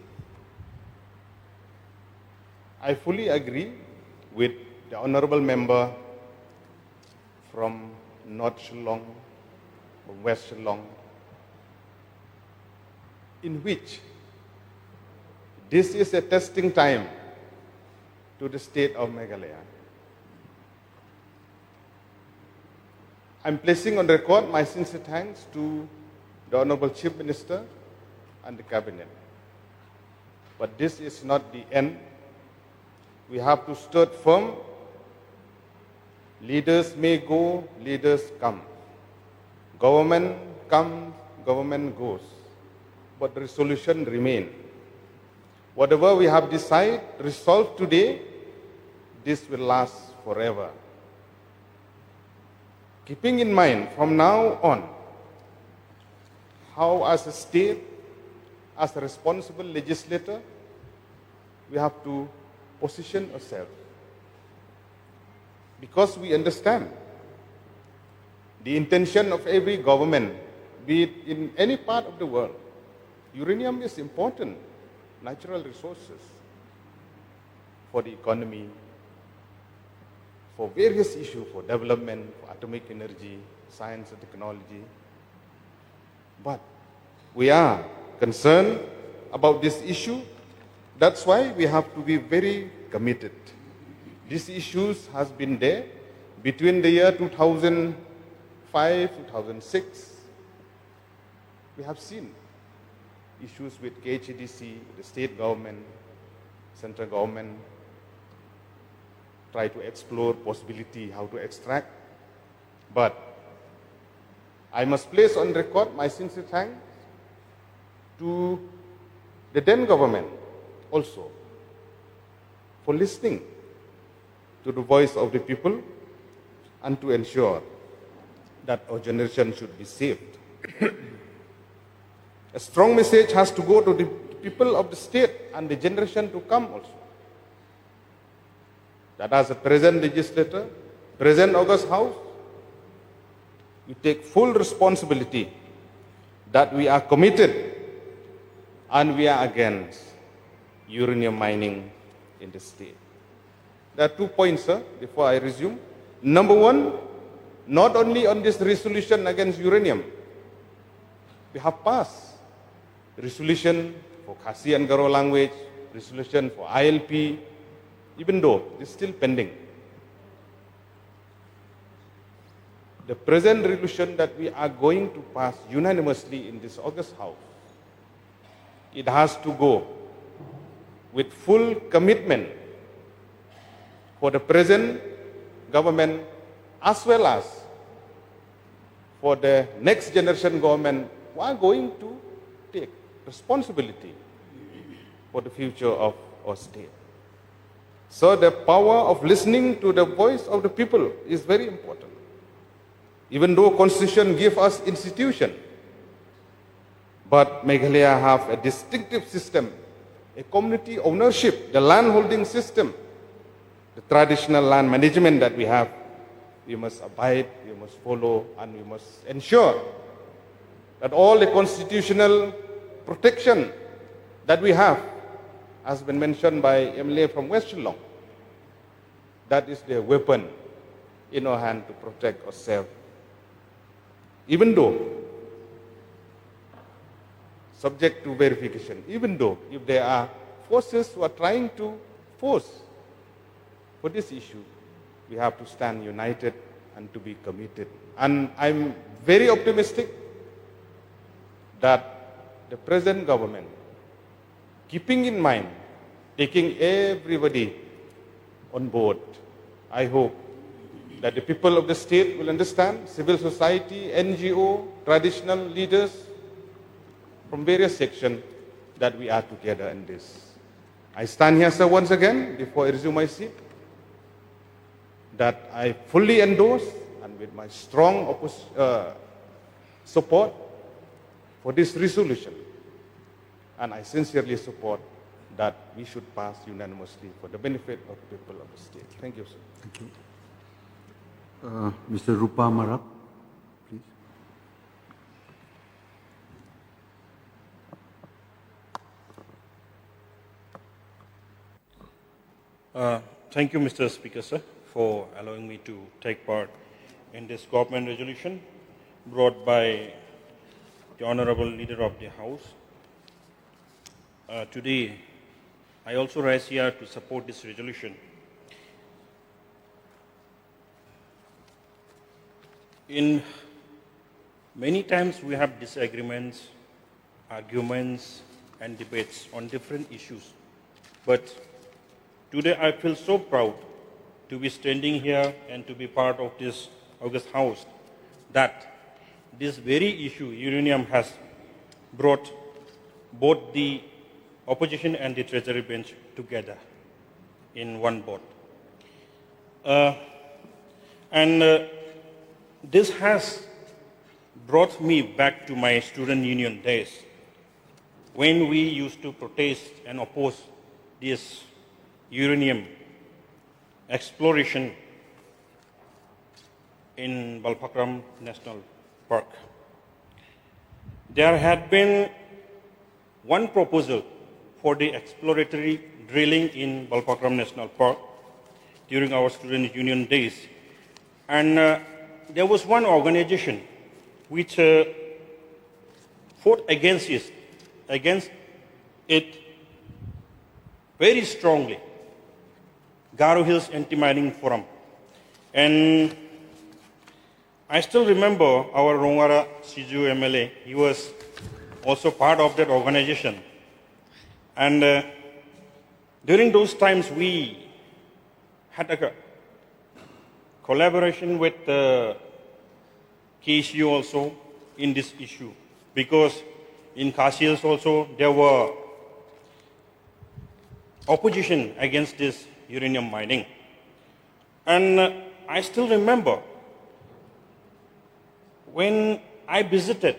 I fully agree with the honorable member from North Shillong, from West Shillong, in which this is a testing time to the state of Meghalaya. I'm placing on record my sincere thanks to the Honorable Chief Minister and the Cabinet. But this is not the end. We have to stand firm. Leaders may go, leaders come. Government comes, government goes. But the resolution remains. Whatever we have decided, resolved today, this will last forever. Keeping in mind from now on, how as a state, as a responsible legislator, we have to position ourselves. Because we understand the intention of every government, be it in any part of the world, uranium is important, natural resources for the economy, for various issues, for development, for atomic energy, science and technology. But we are concerned about this issue. That's why we have to be very committed. These issues has been there between the year 2005, 2006. We have seen issues with KHDC, the state government, central government, try to explore possibility how to extract. But I must place on record my sincere thanks to the then government also for listening to the voice of the people and to ensure that our generation should be saved. A strong message has to go to the people of the state and the generation to come also. That as a present legislator, present August House, we take full responsibility that we are committed and we are against uranium mining in the state. There are 2 points, sir, before I resume. Number one, not only on this resolution against uranium, we have passed resolution for Khasi and Garo language, resolution for ILP, even though it's still pending. The present resolution that we are going to pass unanimously in this August House, it has to go with full commitment for the present government as well as for the next generation government who are going to take responsibility for the future of our state. So the power of listening to the voice of the people is very important. Even though Constitution gives us institution, but Meghalaya have a distinctive system, a community ownership, the land holding system, the traditional land management that we have. We must abide, we must follow, and we must ensure that all the constitutional protection that we have has been mentioned by MLA from West Shillong. That is the weapon in our hand to protect ourselves. Even though, subject to verification, even though if there are forces who are trying to force for this issue, we have to stand united and to be committed. And I'm very optimistic that the present government, keeping in mind, taking everybody on board, I hope that the people of the state will understand, civil society, NGO, traditional leaders from various sections, that we are together in this. I stand here, sir, once again, before I resume my seat, that I fully endorse and with my strong support for this resolution. And I sincerely support that we should pass unanimously for the benefit of the people of the state. Thank you, sir.
Thank you. Mr. Rupa Marap, please.
Thank you, Mr. Speaker, sir, for allowing me to take part in this government resolution brought by the Honorable Leader of the House. Today, I also rise here to support this resolution. In many times we have disagreements, arguments, and debates on different issues. But today I feel so proud to be standing here and to be part of this August House that this very issue, uranium, has brought both the opposition and the Treasury bench together in one boat. This has brought me back to my student union days when we used to protest and oppose this uranium exploration in Balpakram National Park. There had been
one proposal for the exploratory drilling in Balpakram National Park during our student union days. And there was one organization which fought against it very strongly, Garo Hills Anti-Mining Forum. And I still remember our Wanrah Siju MLA, he was also part of that organization. And during those times, we had a collaboration with KSU also in this issue, because in Khasi Hills also there were opposition against this uranium mining. And I still remember when I visited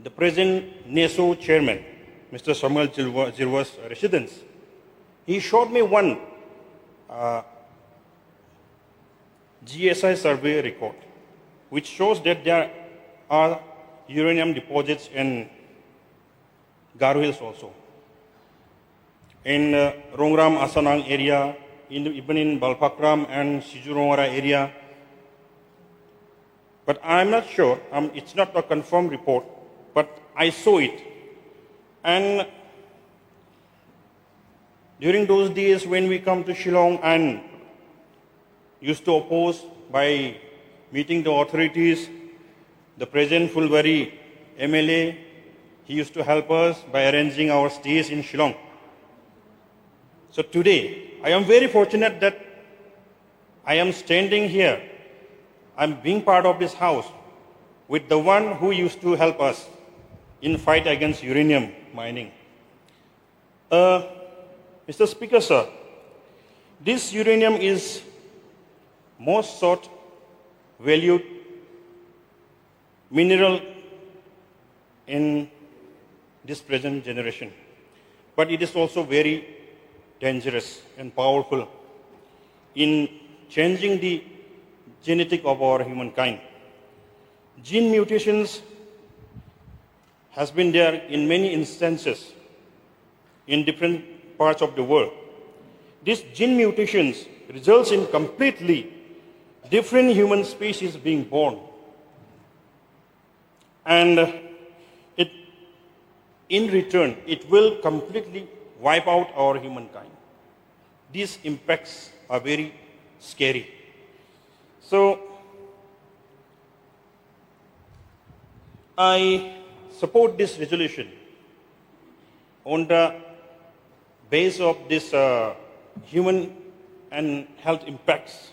the present NESO chairman, Mr. Samuel Jirwa's residence, he showed me one GSI survey record, which shows that there are uranium deposits in Garo Hills also. In Rongram Asanang area, even in Balpakram and Siju-Wanrah area. But I'm not sure, it's not a confirmed report, but I saw it. And during those days when we come to Shillong and used to oppose by meeting the authorities, the present Fulbari MLA, he used to help us by arranging our stays in Shillong. So today, I am very fortunate that I am standing here. I'm being part of this house with the one who used to help us in fight against uranium mining. Mr. Speaker, sir, this uranium is most sought, valued mineral in this present generation. But it is also very dangerous and powerful in changing the genetic of our humankind. Gene mutations has been there in many instances in different parts of the world. These gene mutations results in completely different human species being born. And in return, it will completely wipe out our humankind. These impacts are very scary. So, I support this resolution on the basis of this human and health impacts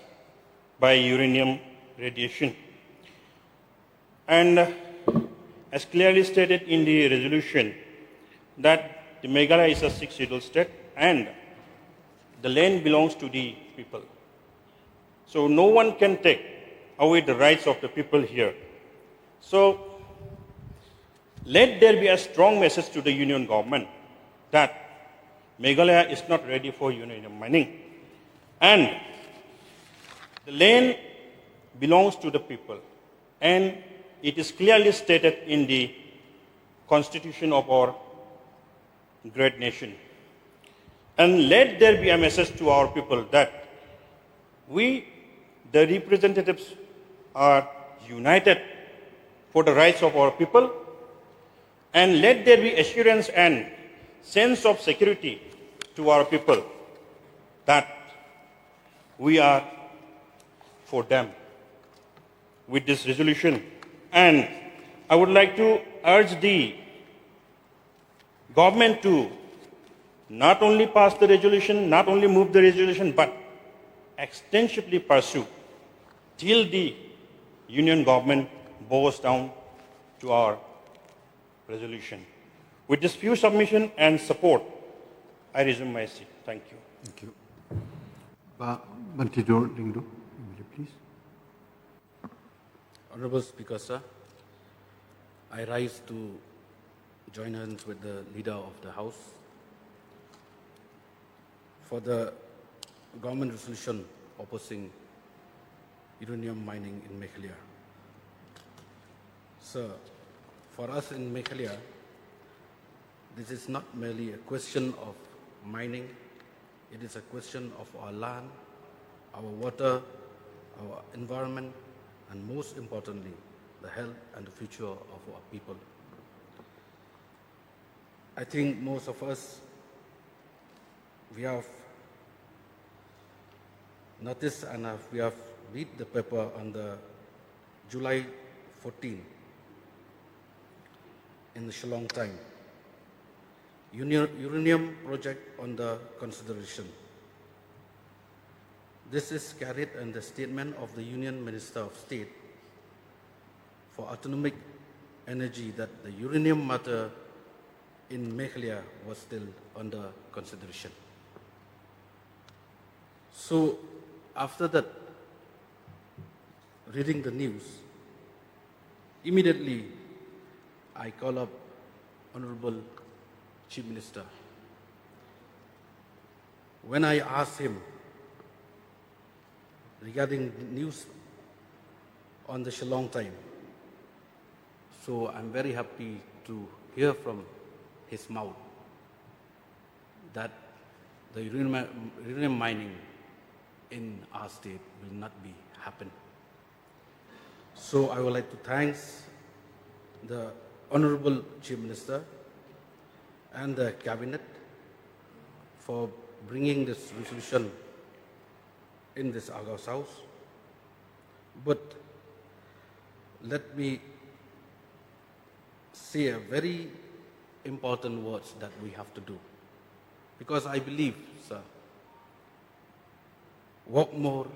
by uranium radiation. And as clearly stated in the resolution, that the Meghalaya is a 6th scheduled state and the land belongs to the people. So no one can take away the rights of the people here. So let there be a strong message to the union government that Meghalaya is not ready for uranium mining. And the land belongs to the people. And it is clearly stated in the constitution of our great nation. And let there be a message to our people that we, the representatives, are united for the rights of our people, and let there be assurance and sense of security to our people that we are for them with this resolution. And I would like to urge the government to not only pass the resolution, not only move the resolution, but extensively pursue till the union government bows down to our resolution. With this few submission and support, I resume my seat. Thank you.
Thank you. Mantidor Ïingdorbar, please.
Honorable Speaker, sir, I rise to join hands with the leader of the House for the government resolution opposing uranium mining in Meghalaya. Sir, for us in Meghalaya, This is not merely a question of mining, it is a question of our land, our water, our environment, and most importantly, the health and the future of our people. I think most of us, we have noticed and we have read the paper on the July 14 in the Shillong time. Uranium project on the consideration. This is carried in the statement of the Union Minister of State for Atomic Energy that the uranium matter in Meghalaya was still under consideration. So after that, reading the news, immediately I call up Honorable Chief Minister. When I asked him regarding news on the Shillong time, so I'm very happy to hear from his mouth that the uranium mining in our state will not be happen. So I would like to thank the Honorable Chief Minister and the Cabinet for bringing this resolution in this August House. But let me say a very important words that we have to do. Because I believe, sir, walk more,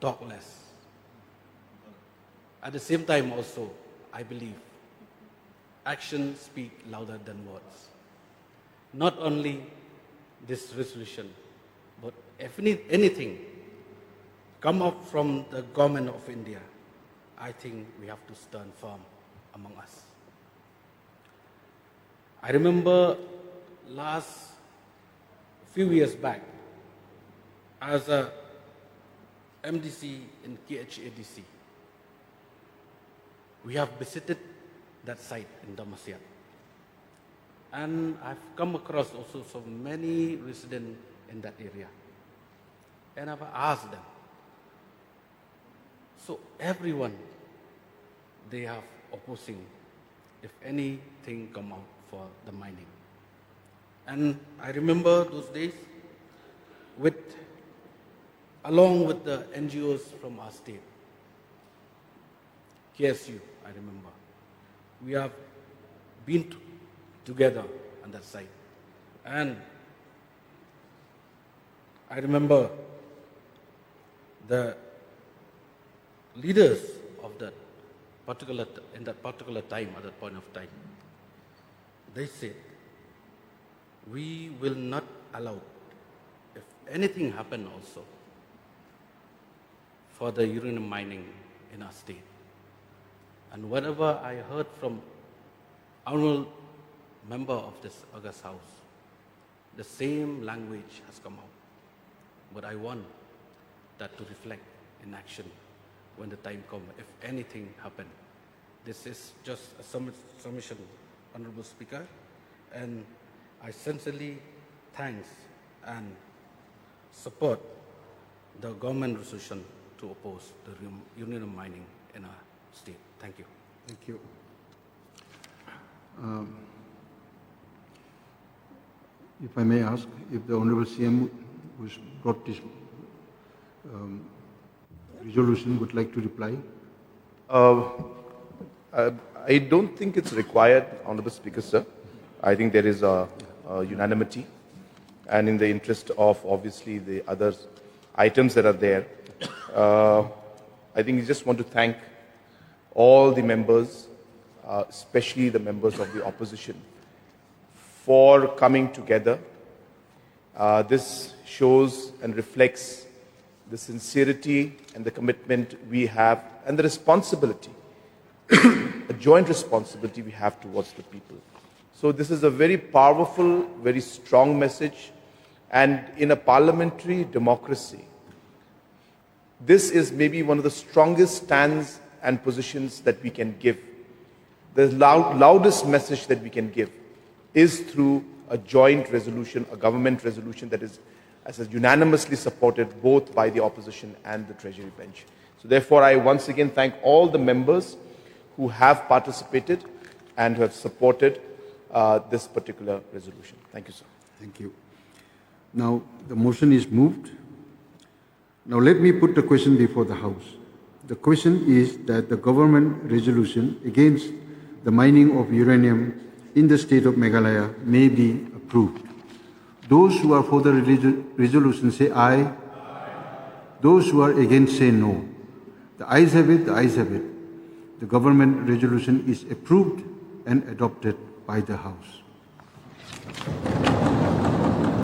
talk less. At the same time also, I believe actions speak louder than words. Not only this resolution, but if anything come up from the government of India, I think we have to stand firm among us. I remember last few years back, as a MDC in KHADC, we have visited that site in Damasyat. And I've come across also so many residents in that area. And I've asked them, so everyone, they have opposing if anything come out for the mining. And I remember those days along with the NGOs from our state, KSU, I remember, we have been together on that site. And I remember the leaders of that particular time, at that point of time, they said, we will not allow, if anything happen also, for the uranium mining in our state. And whatever I heard from honorable member of this August House, the same language has come out. But I want that to reflect in action when the time comes, if anything happen. This is just a submission, Honorable Speaker, and I sincerely thanks and support the government resolution to oppose the uranium mining in our state. Thank you.
Thank you. If I may ask, if the Honorable CM who brought this resolution would like to reply.
I don't think it's required, Honorable Speaker, sir. I think there is a unanimity, and in the interest of obviously the other items that are there, I think we just want to thank all the members, especially the members of the opposition, for coming together. This shows and reflects the sincerity and the commitment we have and the responsibility, a joint responsibility we have towards the people. So this is a very powerful, very strong message, and in a parliamentary democracy, this is maybe one of the strongest stands and positions that we can give, the loudest message that we can give. is through a joint resolution, a government resolution that is, as I said, unanimously supported both by the opposition and the Treasury bench. So therefore, I once again thank all the members who have participated and who have supported this particular resolution. Thank you, sir.
Thank you. Now, the motion is moved. Now, let me put the question before the House. The question is that the government resolution against the mining of uranium in the state of Meghalaya may be approved. Those who are for the resolution say aye. Aye. Those who are against say no. The ayes have it, the ayes have it. The government resolution is approved and adopted by the House.